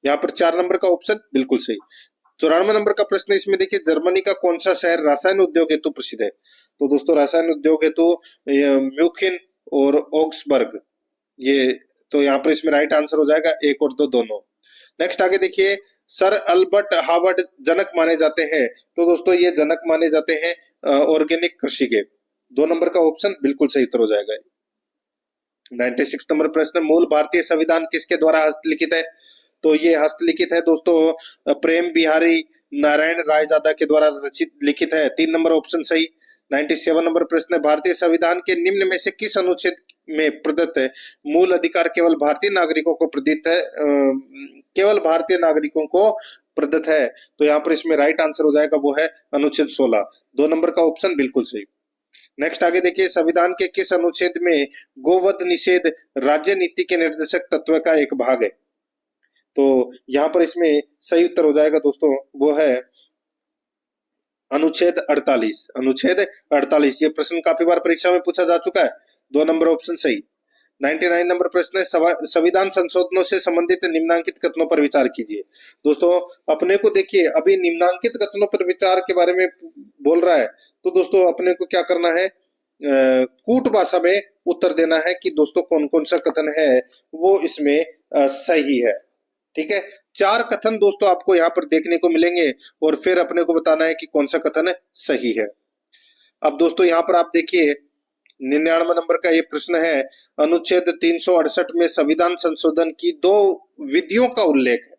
यहाँ पर 4 नंबर का ऑप्शन बिल्कुल सही। 94 नंबर का प्रश्न, इसमें देखिए जर्मनी का कौन सा शहर रसायन उद्योग हेतु प्रसिद्ध है? तो दोस्तों रसायन उद्योग हेतु म्यूखिन और ऑक्सबर्ग, ये तो यहाँ पर इसमें राइट आंसर हो जाएगा 1 और 2 दोनों। नेक्स्ट आगे देखिए, सर अल्बर्ट हार्वर्ड जनक माने जाते हैं। तो दोस्तों ये जनक माने जाते हैं ऑर्गेनिक कृषि के, 2 नंबर का ऑप्शन बिल्कुल सही उत्तर हो जाएगा। 96 नंबर प्रश्न, मूल भारतीय संविधान किसके द्वारा हस्तलिखित है? तो ये हस्तलिखित है दोस्तों प्रेम बिहारी नारायण रायजादा के द्वारा रचित लिखित है। 3 नंबर ऑप्शन सही। 97 नंबर प्रश्न है, भारतीय संविधान के निम्न में से किस अनुच्छेद में प्रदत्त मूल अधिकार केवल भारतीय नागरिकों को प्रदत्त है, केवल भारतीय नागरिकों को प्रदत्त है? तो यहाँ पर इसमें राइट आंसर हो जाएगा वो है अनुच्छेद 16। 2 नंबर का ऑप्शन बिल्कुल सही। नेक्स्ट आगे देखिए, संविधान के किस अनुच्छेद में गोवध निषेध राज्य नीति के निर्देशक तत्व का एक भाग है? तो यहाँ पर इसमें सही उत्तर हो जाएगा दोस्तों वो है अनुच्छेद 48। अनुच्छेद 48, ये प्रश्न काफी बार परीक्षा में पूछा जा चुका है। 2 नंबर ऑप्शन सही। 99 नंबर प्रश्न है, संविधान संशोधनों से संबंधित निम्नांकित कथनों पर विचार कीजिए। दोस्तों अपने को देखिए अभी निम्नांकित कथनों पर विचार के बारे में बोल रहा है, तो दोस्तों अपने को क्या करना है, कूट भाषा में उत्तर देना है कि दोस्तों कौन कौन सा कथन है वो इसमें सही है। ठीक है, 4 कथन दोस्तों आपको यहाँ पर देखने को मिलेंगे और फिर अपने को बताना है कि कौन सा कथन सही है। अब दोस्तों यहाँ पर आप देखिए 99 नंबर का ये प्रश्न है, अनुच्छेद 368 में संविधान संशोधन की 2 विधियों का उल्लेख है।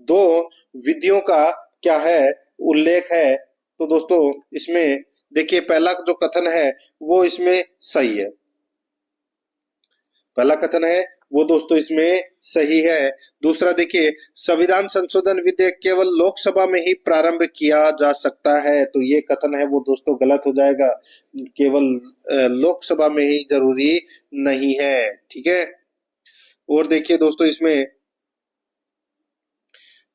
2 विधियों का क्या है, उल्लेख है। तो दोस्तों इसमें देखिए पहला जो कथन है वो इसमें सही है। पहला कथन है वो दोस्तों इसमें सही है। दूसरा देखिए, संविधान संशोधन विधेयक केवल लोकसभा में ही प्रारंभ किया जा सकता है, तो ये कथन है वो दोस्तों गलत हो जाएगा। केवल लोकसभा में ही जरूरी नहीं है। ठीक है, और देखिए दोस्तों इसमें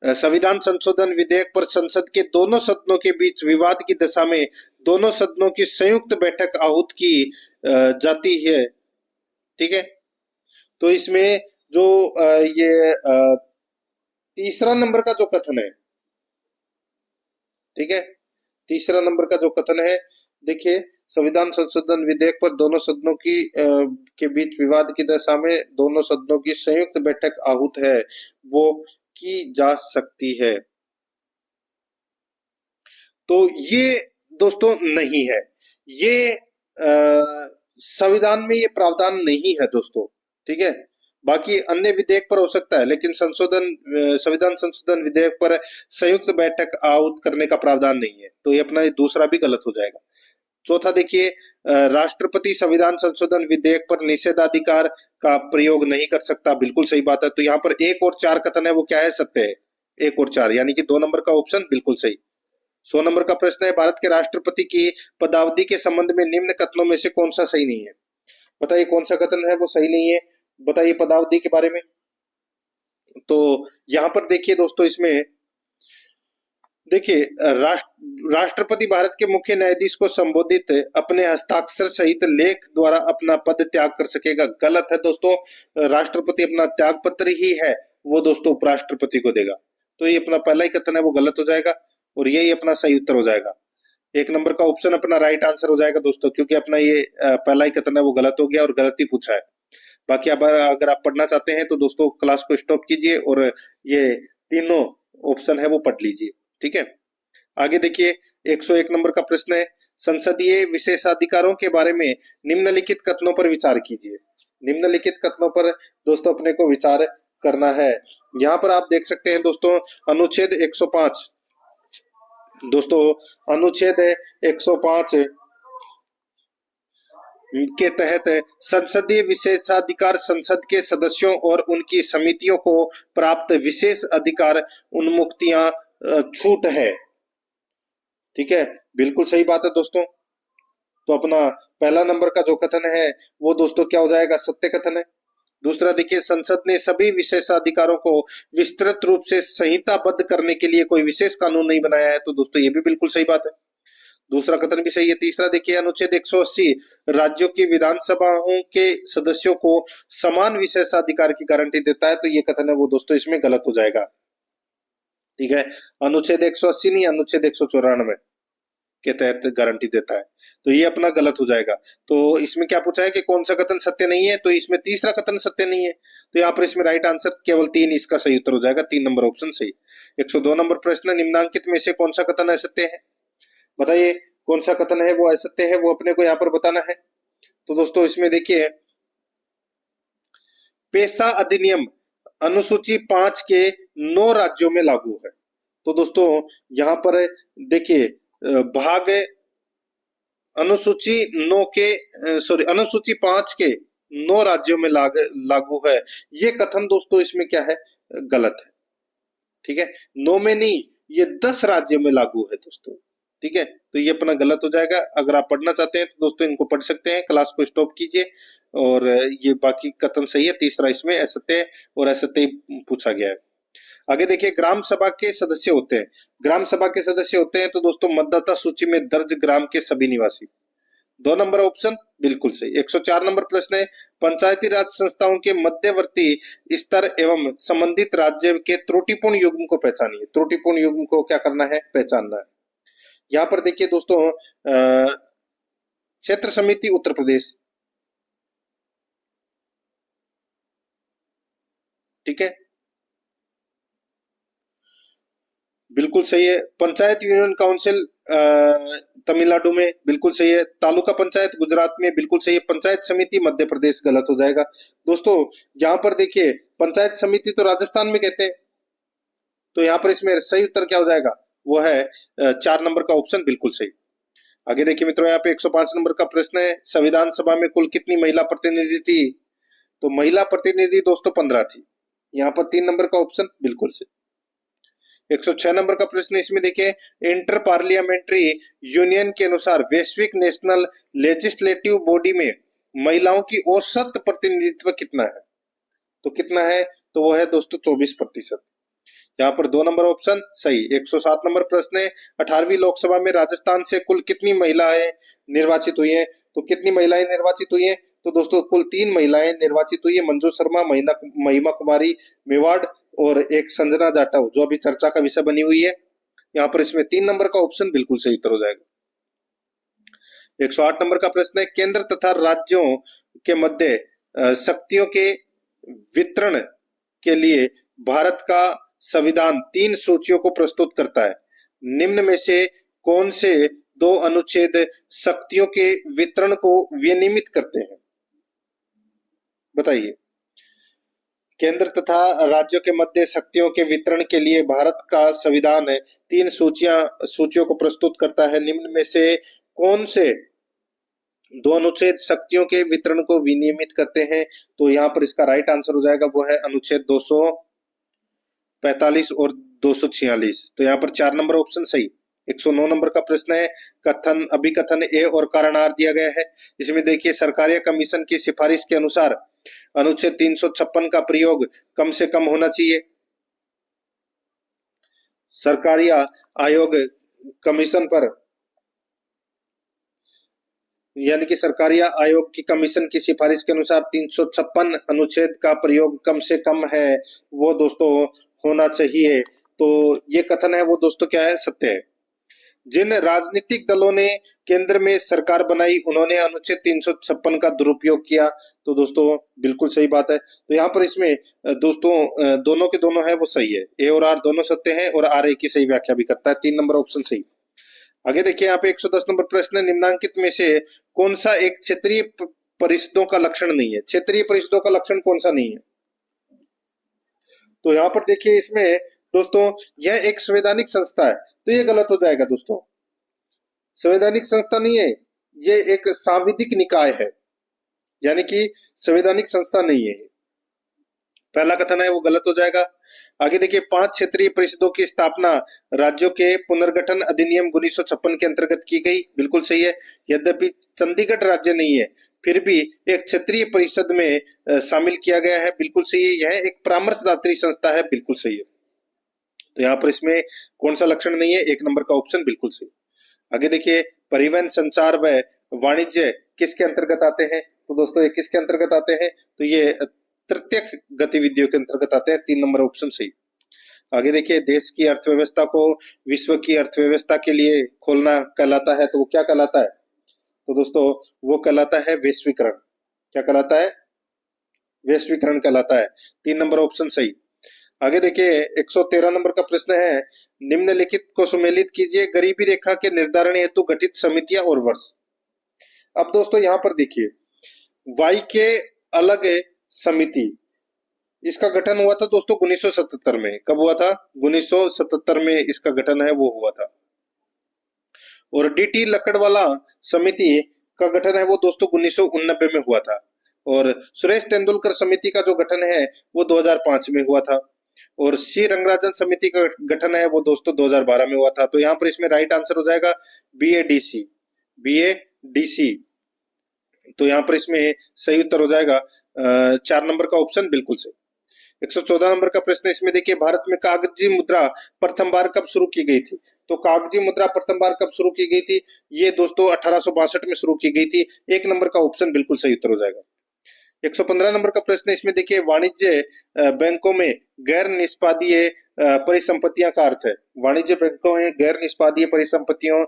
संविधान संशोधन विधेयक पर संसद के दोनों सदनों के बीच विवाद की दशा में दोनों सदनों की संयुक्त बैठक आहूत की जाती है। ठीक है, तो इसमें जो ये तीसरा नंबर का जो कथन है, ठीक है, तीसरा नंबर का जो कथन है, देखिए संविधान संशोधन विधेयक पर दोनों सदनों की के बीच विवाद की दशा में दोनों सदनों की संयुक्त बैठक आहूत है, वो की जा सकती है। तो ये दोस्तों नहीं है, ये संविधान में ये प्रावधान नहीं है दोस्तों। ठीक है, बाकी अन्य विधेयक पर हो सकता है, लेकिन संविधान संशोधन विधेयक पर संयुक्त बैठक आहूत करने का प्रावधान नहीं है, तो ये अपना दूसरा भी गलत हो जाएगा। चौथा देखिए, राष्ट्रपति संविधान संशोधन विधेयक पर निषेधाधिकार का प्रयोग नहीं कर सकता, बिल्कुल सही बात है। तो यहाँ पर 1 और 4 कथन है वो क्या है, सत्य है। 1 और 4 यानी कि 2 नंबर का ऑप्शन बिल्कुल सही। 100 नंबर का प्रश्न है, भारत के राष्ट्रपति की पदावधि के संबंध में निम्न कथनों में से कौन सा सही नहीं है? बताइए कौन सा कथन है वो सही नहीं है, बताइए पदावधि के बारे में। तो यहां पर देखिए दोस्तों, इसमें देखिए राष्ट्रपति भारत के मुख्य न्यायाधीश को संबोधित अपने हस्ताक्षर सहित लेख द्वारा अपना पद त्याग कर सकेगा, गलत है दोस्तों। राष्ट्रपति अपना त्याग पत्र ही है वो दोस्तों उपराष्ट्रपति को देगा, तो ये अपना पहला ही कथन है वो गलत हो जाएगा और यही अपना सही उत्तर हो जाएगा। 1 नंबर का ऑप्शन अपना राइट आंसर हो जाएगा दोस्तों, क्योंकि अपना ये पहला ही कथन है वो गलत हो गया और गलत ही पूछा है। बाकी अगर आप पढ़ना चाहते हैं तो दोस्तों क्लास को स्टॉप कीजिए और ये तीनों ऑप्शन है वो पढ़ लीजिए। ठीक है, आगे देखिए 101 नंबर का प्रश्न है, संसदीय विशेषाधिकारों के बारे में निम्नलिखित कथनों पर विचार कीजिए। निम्नलिखित कथनों पर दोस्तों अपने को विचार करना है। यहाँ पर आप देख सकते हैं दोस्तों अनुच्छेद 105, दोस्तों अनुच्छेद 105 के तहत संसदीय विशेषाधिकार संसद के सदस्यों और उनकी समितियों को प्राप्त विशेष अधिकार उन्मुक्तियां छूट है। ठीक है, बिल्कुल सही बात है दोस्तों। तो अपना पहला नंबर का जो कथन है वो दोस्तों क्या हो जाएगा, सत्य कथन है। दूसरा देखिए, संसद ने सभी विशेषाधिकारों को विस्तृत रूप से संहिताबद्ध करने के लिए कोई विशेष कानून नहीं बनाया है, तो दोस्तों ये भी बिल्कुल सही बात है, दूसरा कथन भी सही है। तीसरा देखिए, अनुच्छेद 180 राज्यों की विधानसभाओं के सदस्यों को समान विशेषाधिकार की गारंटी देता है, तो ये कथन है वो दोस्तों इसमें गलत हो जाएगा। ठीक है, अनुच्छेद 180 नहीं, अनुच्छेद 194 के तहत गारंटी देता है, तो ये अपना गलत हो जाएगा। तो इसमें क्या पूछा है कि कौन सा कथन सत्य नहीं है, तो इसमें तीसरा कथन सत्य नहीं है, तो यहाँ पर इसमें राइट आंसर केवल 3, इसका सही उत्तर हो जाएगा 3 नंबर ऑप्शन सही। 102 नंबर प्रश्न, निम्नांकित में से कौन सा कथन असत्य है? बताइए कौन सा कथन है वो असत्य है, वो अपने को यहाँ पर बताना है। तो दोस्तों इसमें देखिए, पेशा अधिनियम अनुसूची 5 के 9 राज्यों में लागू है। तो दोस्तों यहाँ पर देखिए भाग अनुसूची 9 के अनुसूची 5 के 9 राज्यों में लागू है। ये कथन दोस्तों इसमें क्या है, गलत है। ठीक है, 9 में नहीं, ये 10 राज्यों में लागू है दोस्तों। ठीक है, तो ये अपना गलत हो जाएगा। अगर आप पढ़ना चाहते हैं तो दोस्तों इनको पढ़ सकते हैं, क्लास को स्टॉप कीजिए। और ये बाकी कथन सही है, तीसरा इसमें असत्य और असत्य पूछा गया है। आगे देखिए, ग्राम सभा के सदस्य होते हैं। ग्राम सभा के सदस्य होते हैं तो दोस्तों मतदाता सूची में दर्ज ग्राम के सभी निवासी। 2 नंबर ऑप्शन बिल्कुल सही। 104 नंबर प्रश्न है, पंचायती राज संस्थाओं के मध्यवर्ती स्तर एवं संबंधित राज्य के त्रुटिपूर्ण युग्म को पहचानिए। त्रुटिपूर्ण युग्म को क्या करना है, पहचानना है। यहाँ पर देखिए दोस्तों क्षेत्र समिति उत्तर प्रदेश, ठीक है, बिल्कुल सही है। पंचायत यूनियन काउंसिल तमिलनाडु में, बिल्कुल सही है। तालुका पंचायत गुजरात में, बिल्कुल सही है। पंचायत समिति मध्य प्रदेश, गलत हो जाएगा। दोस्तों यहाँ पर देखिए पंचायत समिति तो राजस्थान में कहते हैं, तो यहाँ पर इसमें सही उत्तर क्या हो जाएगा, वो है 4 नंबर का ऑप्शन, बिल्कुल सही। आगे देखिए मित्रों, यहाँ पे 105 नंबर का प्रश्न है, संविधान सभा में कुल कितनी महिला प्रतिनिधि थी? तो महिला प्रतिनिधि दोस्तों 15 थी। यहाँ पर 3 नंबर का ऑप्शन बिल्कुल सही। 106 नंबर का प्रश्न इसमें देखिए, इंटर पार्लियामेंट्री यूनियन के अनुसार वैश्विक नेशनल लेजिस्लेटिव बॉडी में महिलाओं की औसत प्रतिनिधित्व कितना है? तो कितना है, तो वो है दोस्तों 24%। यहाँ पर 2 नंबर ऑप्शन सही। 107 नंबर प्रश्न है, 18वीं लोकसभा में राजस्थान से कुल कितनी महिलाएं निर्वाचित हुई है? तो कितनी महिलाएं निर्वाचित हुई है? तो दोस्तों कुल 3 महिलाएं निर्वाचित हुई है, मंजू शर्मा, महिमा कुमारी मेवाड़ और एक संजना जाटव, जो अभी चर्चा का विषय बनी हुई है। यहाँ पर इसमें 3 नंबर का ऑप्शन बिल्कुल सही उत्तर हो जाएगा। 108 नंबर का प्रश्न है, केंद्र तथा राज्यों के मध्य शक्तियों के वितरण के लिए भारत का संविधान 3 सूचियों को प्रस्तुत करता है। निम्न में से कौन से 2 अनुच्छेद शक्तियों के वितरण को विनियमित करते हैं? बताइए। केंद्र तथा राज्यों के मध्य शक्तियों के वितरण के लिए भारत का संविधान 3 सूचियों को प्रस्तुत करता है। निम्न में से कौन से 2 अनुच्छेद शक्तियों के वितरण को विनियमित करते हैं? तो यहाँ पर इसका राइट आंसर हो जाएगा, वो है अनुच्छेद 245 और 246। तो यहाँ पर 4 नंबर ऑप्शन सही। 109 नंबर का प्रश्न है, कथन अभिकथन ए और कारण आर दिया गया है। इसमें देखिए, सरकारिया कमीशन की सिफारिश के अनुसार अनुच्छेद 356 का प्रयोग कम से कम होना चाहिए। सरकारिया आयोग कमीशन पर, यानी कि सरकारिया आयोग की कमीशन की सिफारिश के अनुसार 356 अनुच्छेद का प्रयोग कम से कम है, वो दोस्तों होना चाहिए। तो ये कथन है वो दोस्तों क्या है, सत्य है। जिन राजनीतिक दलों ने केंद्र में सरकार बनाई, उन्होंने अनुच्छेद 356 का दुरुपयोग किया। तो दोस्तों बिल्कुल सही बात है। तो यहाँ पर इसमें दोस्तों दोनों के दोनों है वो सही है, ए और आर दोनों सत्य है और आर ए की सही व्याख्या भी करता है। 3 नंबर ऑप्शन सही। आगे देखिए, यहाँ पे 110 नंबर प्रश्न है, निम्नांकित में से कौन सा एक क्षेत्रीय परिषदों का लक्षण नहीं है? क्षेत्रीय परिषदों का लक्षण कौन सा नहीं है? तो यहाँ पर देखिए, इसमें दोस्तों यह एक संवैधानिक संस्था है, तो ये गलत हो जाएगा दोस्तों। संवैधानिक संस्था नहीं है, ये एक सांविधिक निकाय है, यानी कि संवैधानिक संस्था नहीं है। पहला कथन है वो गलत हो जाएगा। आगे देखिए, 5 क्षेत्रीय परिषदों की स्थापना राज्यों के पुनर्गठन अधिनियम 1956 के अंतर्गत की गई, बिल्कुल सही है। यद्यपि चंडीगढ़ राज्य नहीं है, फिर भी एक क्षेत्रीय परिषद में शामिल किया गया है, बिल्कुल सही है। यह एक परामर्शदात्री संस्था है, बिल्कुल सही है। तो यहाँ पर इसमें कौन सा लक्षण नहीं है? 1 नंबर का ऑप्शन बिल्कुल सही। आगे देखिए, परिवहन, संचार व वाणिज्य किसके अंतर्गत आते हैं? तो दोस्तों ये किसके अंतर्गत आते हैं? तो ये तृतीयक गतिविधियों के अंतर्गत आते हैं। 3 नंबर ऑप्शन सही। आगे देखिए, देश की अर्थव्यवस्था को विश्व की अर्थव्यवस्था के लिए खोलना कहलाता है, तो वो क्या कहलाता है? तो दोस्तों वो कहलाता है वैश्वीकरण। क्या कहलाता है? वैश्वीकरण कहलाता है। 3 नंबर ऑप्शन सही। आगे देखिए, 113 नंबर का प्रश्न है, निम्नलिखित को सुमेलित कीजिए, गरीबी रेखा के निर्धारण हेतु गठित समितियां और वर्ष। अब दोस्तों यहाँ पर देखिए, वाई के अलग समिति, इसका गठन हुआ था दोस्तों 1977 में। कब हुआ था? 1977 में इसका गठन है वो हुआ था। और डीटी लकड़वाला समिति का गठन है वो दोस्तों 1989 में हुआ था। और सुरेश तेंदुलकर समिति का जो गठन है वो 2005 में हुआ था। और सी रंगराजन समिति का गठन है वो दोस्तों 2012 में हुआ था। तो यहाँ पर इसमें राइट आंसर हो जाएगा BADC। BADC। तो यहाँ पर इसमें सही उत्तर हो जाएगा 4 नंबर का ऑप्शन बिल्कुल सही। 114 नंबर का प्रश्न इसमें देखिए, भारत में कागजी मुद्रा प्रथम बार कब शुरू की गई थी? तो कागजी मुद्रा प्रथम बार कब शुरू की गई थी? ये दोस्तों 1862 में शुरू की गई थी। 1 नंबर का ऑप्शन बिल्कुल सही उत्तर हो जाएगा। 115 नंबर का प्रश्न इसमें देखिए, वाणिज्य बैंकों में गैर निष्पादीय परिसंपत्तियां का अर्थ है। वाणिज्य बैंकों में गैर निष्पादीय परिसंपत्तियों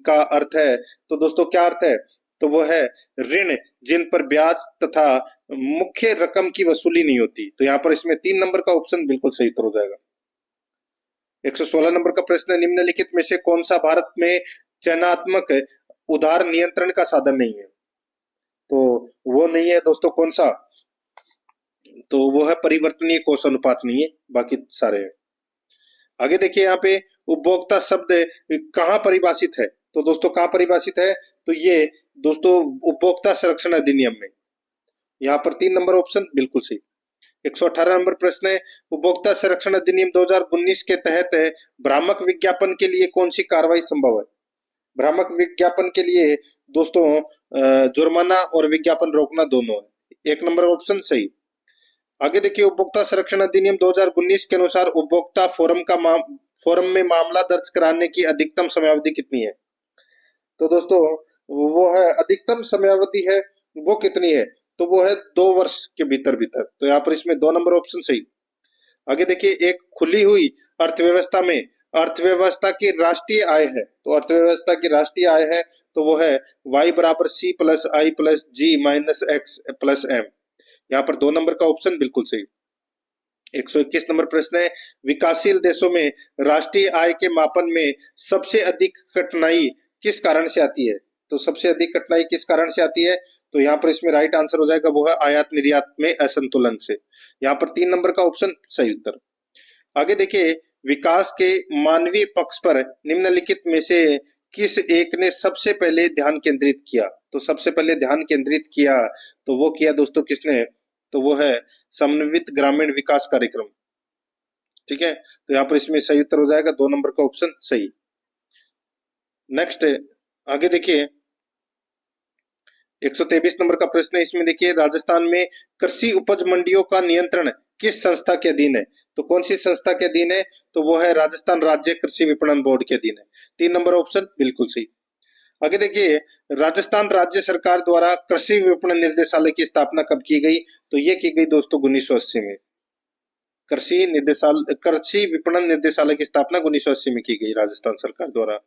का अर्थ है, तो दोस्तों क्या अर्थ है? तो वो है ऋण जिन पर ब्याज तथा मुख्य रकम की वसूली नहीं होती। तो यहाँ पर इसमें 3 नंबर का ऑप्शन बिल्कुल सही उत्तर हो जाएगा। 116 नंबर का प्रश्न, निम्नलिखित में से कौन सा भारत में चयनात्मक उधार नियंत्रण का साधन नहीं है? तो वो नहीं है दोस्तों, कौन सा? तो वो है परिवर्तनीय कोष अनुपात, नहीं है, बाकी सारे हैं। आगे देखिए, यहाँ पे उपभोक्ता शब्द कहाँ परिभाषित है? तो दोस्तों कहाँ परिभाषित है? तो ये दोस्तों उपभोक्ता संरक्षण अधिनियम में। यहाँ पर 3 नंबर ऑप्शन बिल्कुल सही। 118 नंबर प्रश्न है, उपभोक्ता संरक्षण अधिनियम 2019 के तहत भ्रामक विज्ञापन के लिए कौन सी कार्रवाई संभव है? भ्रामक विज्ञापन के लिए दोस्तों जुर्माना और विज्ञापन रोकना दोनों है। 1 नंबर ऑप्शन सही। आगे देखिए, उपभोक्ता संरक्षण अधिनियम 2019 के अनुसार उपभोक्ता फोरम में मामला दर्ज कराने की अधिकतम समयावधि कितनी है? तो दोस्तों वो है अधिकतम समयावधि है वो कितनी है? तो वो है 2 वर्ष के भीतर भीतर। तो यहाँ पर इसमें 2 नंबर ऑप्शन सही। आगे देखिए, एक खुली हुई अर्थव्यवस्था में अर्थव्यवस्था की राष्ट्रीय आय है। तो अर्थव्यवस्था की राष्ट्रीय आय है तो वो है y बराबर C plus I plus G minus X plus M। यहाँ पर 2 नंबर का ऑप्शन बिल्कुल सही। 121 नंबर प्रश्न है, विकासशील देशों में राष्ट्रीय आय के मापन में सबसे अधिक कठिनाई किस कारण से आती है? तो सबसे अधिक कठिनाई किस कारण से आती है? तो यहाँ पर इसमें राइट आंसर हो जाएगा वो है आयात निर्यात में असंतुलन से। यहाँ पर 3 नंबर का ऑप्शन सही उत्तर। आगे देखिए, विकास के मानवीय पक्ष पर निम्नलिखित में से किस एक ने सबसे पहले ध्यान केंद्रित किया? तो सबसे पहले ध्यान केंद्रित किया तो वो किया दोस्तों किसने? तो वो है समन्वित ग्रामीण विकास कार्यक्रम। ठीक है, तो यहाँ पर इसमें सही उत्तर हो जाएगा 2 नंबर का ऑप्शन सही। नेक्स्ट आगे देखिए, 123 नंबर का प्रश्न है, इसमें देखिए, राजस्थान में कृषि उपज मंडियों का नियंत्रण किस संस्था के अधीन है? तो कौन सी संस्था के अधीन है? तो वो है राजस्थान राज्य कृषि विपणन बोर्ड के अधीन है। 3 नंबर ऑप्शन बिल्कुल सही। आगे देखिए, राजस्थान राज्य सरकार द्वारा कृषि विपणन निर्देशालय की स्थापना कब की गई? तो ये की गई दोस्तों 1980 में। कृषि विपणन निर्देशालय की स्थापना 1980 में की गई राजस्थान सरकार द्वारा।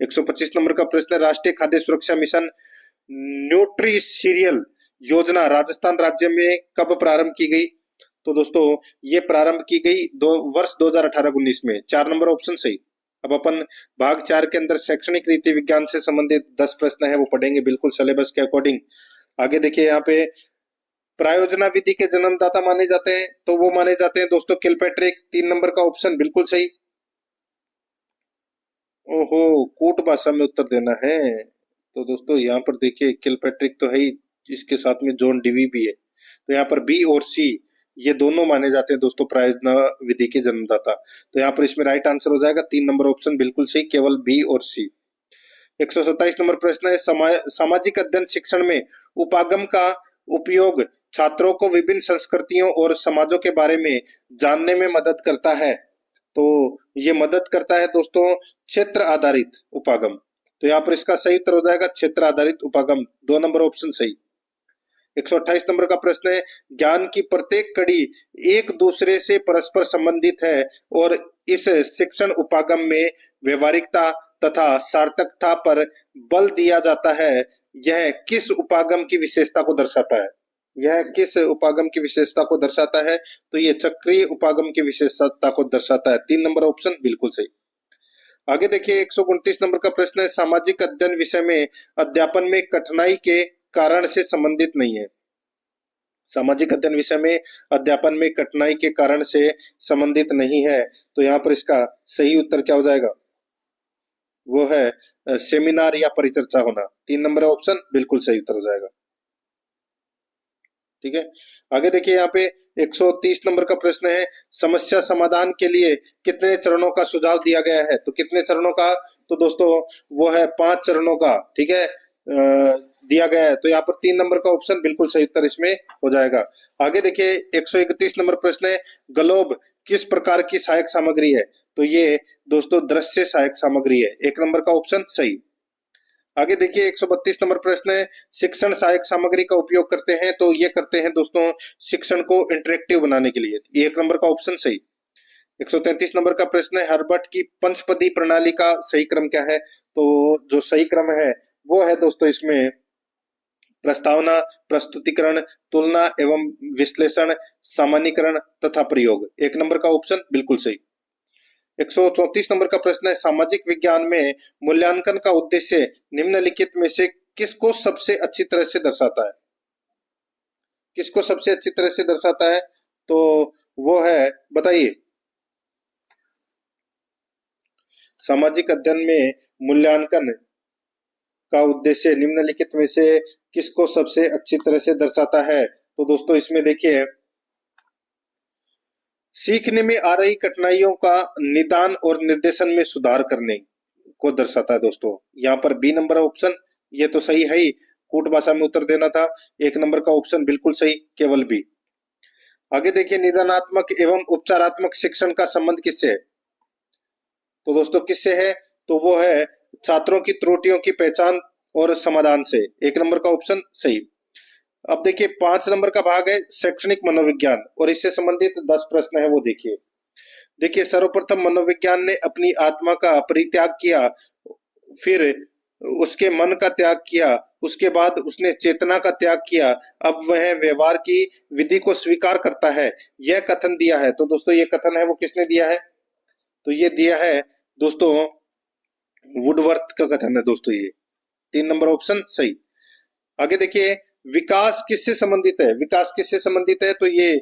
125 नंबर का प्रश्न, राष्ट्रीय खाद्य सुरक्षा मिशन न्यूट्री सीरियल योजना राजस्थान राज्य में कब प्रारंभ की गई? तो दोस्तों ये प्रारंभ की गई वर्ष 2018-19 में। 4 नंबर ऑप्शन सही। अब अपन भाग 4 के अंदर शैक्षणिक रीति विज्ञान से संबंधित 10 प्रश्न है वो पढ़ेंगे बिल्कुल सिलेबस के अकॉर्डिंग। आगे देखिए, यहाँ पे प्रायोजना विधि के जन्मदाता माने जाते हैं तो वो माने जाते हैं दोस्तों किलपैट्रिक। 3 नंबर का ऑप्शन बिल्कुल सही। ओहो, कूट भाषा में उत्तर देना है। तो दोस्तों यहाँ पर देखिए, किलपैट्रिक तो है ही, इसके साथ में जॉन डिवी भी है। तो यहाँ पर बी और सी ये दोनों माने जाते हैं दोस्तों प्रायोजना विधि के जन्मदाता। तो यहाँ पर इसमें राइट आंसर हो जाएगा 3 नंबर ऑप्शन बिल्कुल सही, केवल बी और सी। 127 नंबर प्रश्न है, सामाजिक अध्ययन शिक्षण में उपागम का उपयोग छात्रों को विभिन्न संस्कृतियों और समाजों के बारे में जानने में मदद करता है। तो ये मदद करता है दोस्तों क्षेत्र आधारित उपागम। तो यहाँ पर इसका सही उत्तर हो जाएगा क्षेत्र आधारित उपागम। 2 नंबर ऑप्शन सही। 128 नंबर का प्रश्न है, ज्ञान की प्रत्येक कड़ी एक दूसरे से परस्पर संबंधित है और इस शिक्षण उपागम में व्यवहारिकता तथा सार्थकता पर बल दिया जाता है। यह किस उपागम की विशेषता को दर्शाता है? यह किस उपागम की विशेषता को दर्शाता है? तो ये चक्रीय उपागम की विशेषता को दर्शाता है। 3 नंबर ऑप्शन बिल्कुल सही। आगे देखिए, 129 नंबर का प्रश्न है, सामाजिक अध्ययन विषय में अध्यापन में कठिनाई के कारण से संबंधित नहीं है। सामाजिक अध्ययन विषय में अध्यापन में कठिनाई के कारण से संबंधित नहीं है, तो यहाँ पर इसका सही उत्तर क्या हो जाएगा, वो है सेमिनार या परिचर्चा होना। 3 नंबर ऑप्शन बिल्कुल सही उत्तर हो जाएगा। ठीक है, आगे देखिए यहाँ पे 130 नंबर का प्रश्न है, समस्या समाधान के लिए कितने चरणों का सुझाव दिया गया है। तो कितने चरणों का, तो दोस्तों वो है 5 चरणों का, ठीक है, दिया गया है। तो यहाँ पर 3 नंबर का ऑप्शन बिल्कुल सही उत्तर इसमें हो जाएगा। आगे देखिए 131 नंबर प्रश्न है, ग्लोब किस प्रकार की सहायक सामग्री है। तो ये दोस्तों दृश्य सहायक सामग्री है, 1 नंबर का ऑप्शन सही। आगे देखिए 132 नंबर प्रश्न है, शिक्षण सहायक सामग्री का उपयोग करते हैं। तो ये करते हैं दोस्तों शिक्षण को इंटरेक्टिव बनाने के लिए, 1 नंबर का ऑप्शन सही। 133 नंबर का प्रश्न है, हर्बर्ट की पंचपदी प्रणाली का सही क्रम क्या है। तो जो सही क्रम है वो है दोस्तों इसमें प्रस्तावना, प्रस्तुतिकरण, तुलना एवं विश्लेषण, सामान्यीकरण तथा प्रयोग, 1 नंबर का ऑप्शन बिल्कुल सही। 134 नंबर का प्रश्न है, सामाजिक विज्ञान में मूल्यांकन का उद्देश्य निम्नलिखित में से किसको सबसे अच्छी तरह से दर्शाता है। किसको सबसे अच्छी तरह से दर्शाता है, तो वो है, बताइए, सामाजिक अध्ययन में मूल्यांकन का उद्देश्य निम्नलिखित में से किसको सबसे अच्छी तरह से दर्शाता है। तो दोस्तों इसमें देखिए, सीखने में आ रही कठिनाइयों का निदान और निर्देशन में सुधार करने को दर्शाता है। दोस्तों यहाँ पर बी नंबर ऑप्शन ये तो सही है ही, कूट भाषा में उत्तर देना था, 1 नंबर का ऑप्शन बिल्कुल सही, केवल बी। आगे देखिए, निदानात्मक एवं उपचारात्मक शिक्षण का संबंध किससे है। तो दोस्तों किससे है, तो वो है छात्रों की त्रुटियों की पहचान और समाधान से, 1 नंबर का ऑप्शन सही। अब देखिए 5 नंबर का भाग है शैक्षणिक मनोविज्ञान, और इससे संबंधित 10 प्रश्न है वो देखिए। देखिए सर्वप्रथम मनोविज्ञान ने अपनी आत्मा का परित्याग किया, फिर उसके मन का त्याग किया, उसके बाद उसने चेतना का त्याग किया, अब वह व्यवहार की विधि को स्वीकार करता है, यह कथन दिया है। तो दोस्तों ये कथन है वो किसने दिया है, तो ये दिया है दोस्तों वुडवर्थ का कथन है दोस्तों, ये 3 नंबर ऑप्शन सही। आगे देखिए, विकास किससे संबंधित है। विकास किससे संबंधित है, तो ये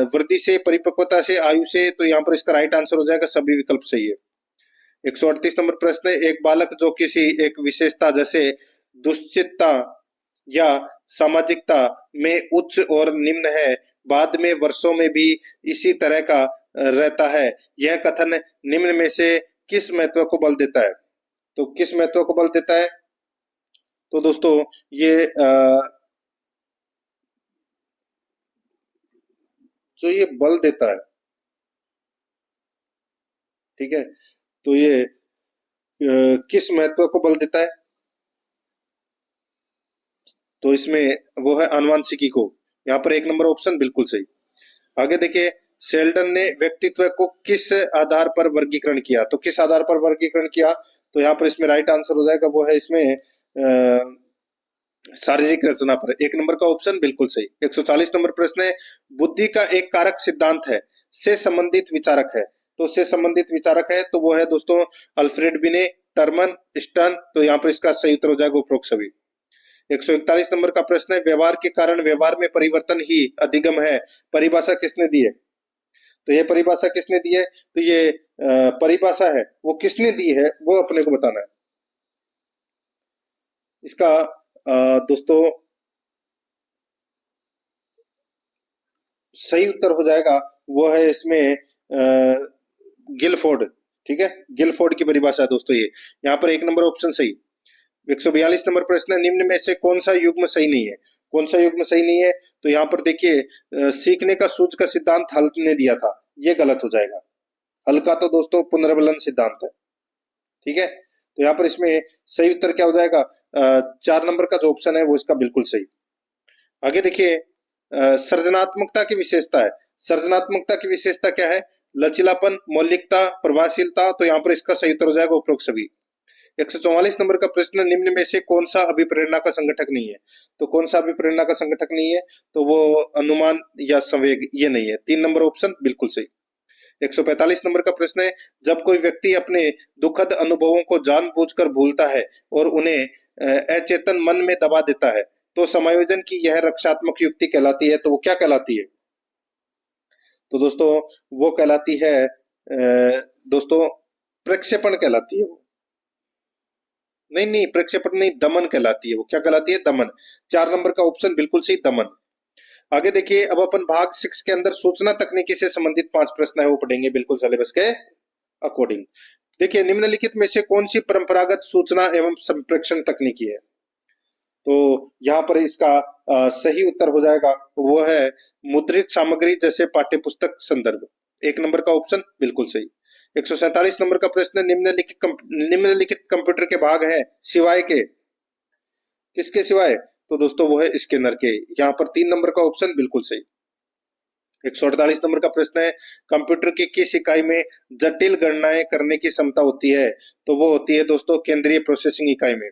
वृद्धि से, परिपक्वता से, आयु से। तो यहाँ पर इसका राइट आंसर हो जाएगा, सभी विकल्प सही है। 138 नंबर प्रश्न है, एक बालक जो किसी एक विशेषता जैसे दुश्चितता या सामाजिकता में उच्च और निम्न है, बाद में वर्षों में भी इसी तरह का रहता है, यह कथन निम्न में से किस महत्व को बल देता है। तो किस महत्व को बल देता है, तो दोस्तों ये जो ये बल देता है, ठीक है, तो ये किस महत्व को बल देता है, तो इसमें वो है आनुवांशिकी को, यहाँ पर 1 नंबर ऑप्शन बिल्कुल सही। आगे देखिए, शेल्डन ने व्यक्तित्व को किस आधार पर वर्गीकरण किया। तो किस आधार पर वर्गीकरण किया, तो यहाँ पर इसमें राइट आंसर हो जाएगा, वो है इसमें शारीरिक रचना पर, 1 नंबर का ऑप्शन बिल्कुल सही। 140 नंबर प्रश्न है, बुद्धि का एक कारक सिद्धांत है, से संबंधित विचारक है। तो से संबंधित विचारक है तो वो है दोस्तों अल्फ्रेड बिने, टर्मन, स्टर्न। तो यहाँ पर इसका सही उत्तर हो जाएगा उपरोक्त सभी। 141 नंबर का प्रश्न है, व्यवहार के कारण व्यवहार में परिवर्तन ही अधिगम है, परिभाषा किसने दी है। तो ये परिभाषा किसने दी है, तो ये परिभाषा है वो किसने दी है वो अपने को बताना है। इसका दोस्तों सही उत्तर हो जाएगा, वो है इसमें गिलफोर्ड, ठीक है, गिलफोर्ड की परिभाषा दोस्तों ये, यहाँ पर 1 नंबर ऑप्शन सही। 142 नंबर प्रश्न है, निम्न में से कौन सा युग्म सही नहीं है। कौन सा युग्म सही नहीं है, तो यहाँ पर देखिए सीखने का सूच का सिद्धांत हल ने दिया था, ये गलत हो जाएगा। हल का तो दोस्तों पुनर्बलन सिद्धांत है, ठीक है, तो यहाँ पर इसमें सही उत्तर क्या हो जाएगा, 4 नंबर का जो ऑप्शन है वो इसका बिल्कुल सही। आगे देखिए, सृजनात्मकता की विशेषता है। सृजनात्मकता की विशेषता क्या है, लचीलापन, मौलिकता, प्रभावशीलता। तो यहाँ पर इसका सही उत्तर हो जाएगा उपरोक्त सभी। 144 नंबर का प्रश्न, निम्न में से कौन सा अभिप्रेरणा का संगठक नहीं है। तो कौन सा अभिप्रेरणा का संगठक नहीं है, तो वो अनुमान या संवेग, ये नहीं है, 3 नंबर ऑप्शन बिल्कुल सही। 145 नंबर का प्रश्न है, जब कोई व्यक्ति अपने दुखद अनुभवों को जानबूझकर भूलता है और उन्हें अचेतन मन में दबा देता है, तो समायोजन की यह रक्षात्मक युक्ति कहलाती है, तो वो क्या कहलाती है? तो दोस्तों वो कहलाती है दोस्तों प्रक्षेपण कहलाती है वो। नहीं नहीं, प्रक्षेपण नहीं, दमन कहलाती है वो। क्या कहलाती है? दमन। 4 नंबर का ऑप्शन बिल्कुल सही, दमन। आगे देखिए, अब अपन भाग 6 के अंदर सूचना तकनीकी से संबंधित 5 प्रश्न है वो पढ़ेंगे बिल्कुल सिलेबस के अकॉर्डिंग। देखिए, निम्नलिखित में से कौन सी परंपरागत सूचना एवं संप्रेषण तकनीकी है? तो यहाँ पर इसका सही उत्तर हो जाएगा, वो है मुद्रित सामग्री जैसे पाठ्यपुस्तक संदर्भ। 1 नंबर का ऑप्शन बिल्कुल सही। 147 नंबर का प्रश्न, निम्नलिखित कंप्यूटर के भाग है सिवाय के, किसके सिवाय? तो दोस्तों वो है स्कैनर के। यहाँ पर 3 नंबर का ऑप्शन बिल्कुल सही। 148 नंबर का प्रश्न है, कंप्यूटर की किस इकाई में जटिल गणनाएं करने की क्षमता होती है? तो वो होती है दोस्तों केंद्रीय प्रोसेसिंग इकाई में।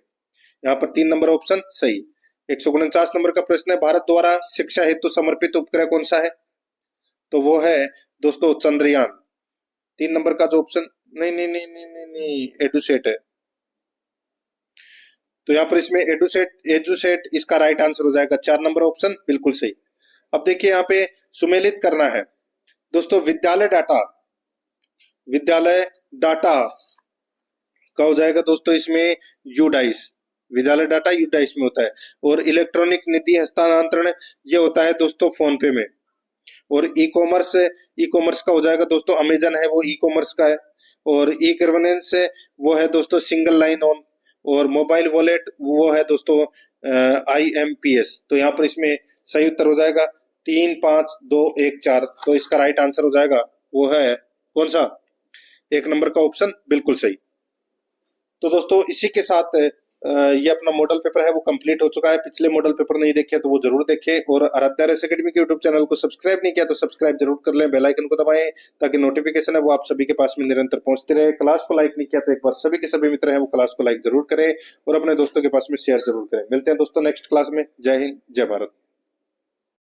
यहाँ पर 3 नंबर ऑप्शन सही। 149 नंबर का प्रश्न है, भारत द्वारा शिक्षा हेतु समर्पित उपग्रह कौन सा है? तो वो है दोस्तों चंद्रयान। 3 नंबर का जो ऑप्शन, नहीं नहीं नहीं नहीं नहीं, नहीं एडुसेट है। तो यहाँ पर इसमें एजुसेट इसका राइट आंसर हो जाएगा। 4 नंबर ऑप्शन बिल्कुल सही। अब देखिए यहाँ पे सुमेलित करना है दोस्तों, विद्यालय डाटा का हो जाएगा दोस्तों इसमें यूडाइस। विद्यालय डाटा यूडाइस में होता है। और इलेक्ट्रॉनिक निधि हस्तांतरण ये होता है दोस्तों फोन पे में। और ई कॉमर्स का हो जाएगा दोस्तों, अमेजन है वो ई कॉमर्स का है। और ई गवर्नेंस वो है दोस्तों सिंगल लाइन ऑन। और मोबाइल वॉलेट वो है दोस्तों IMPS। तो यहाँ पर इसमें सही उत्तर हो जाएगा 3 5 2 1 4। तो इसका राइट आंसर हो जाएगा वो है कौन सा? 1 नंबर का ऑप्शन बिल्कुल सही। तो दोस्तों इसी के साथ ये अपना मॉडल पेपर है वो कंप्लीट हो चुका है। पिछले मॉडल पेपर नहीं देखे तो वो जरूर देखें। और आराध्या रेस एकेडमी के यूट्यूब चैनल को सब्सक्राइब नहीं किया तो सब्सक्राइब जरूर कर लें, बेल आइकन को दबाएं ताकि नोटिफिकेशन है वो आप सभी के पास में निरंतर पहुंचते रहे। क्लास को लाइक नहीं किया तो एक बार सभी के सभी मित्र हैं वो क्लास को लाइक जरूर करें और अपने दोस्तों के पास में शेयर जरूर करें। मिलते हैं दोस्तों नेक्स्ट क्लास में। जय हिंद, जय भारत।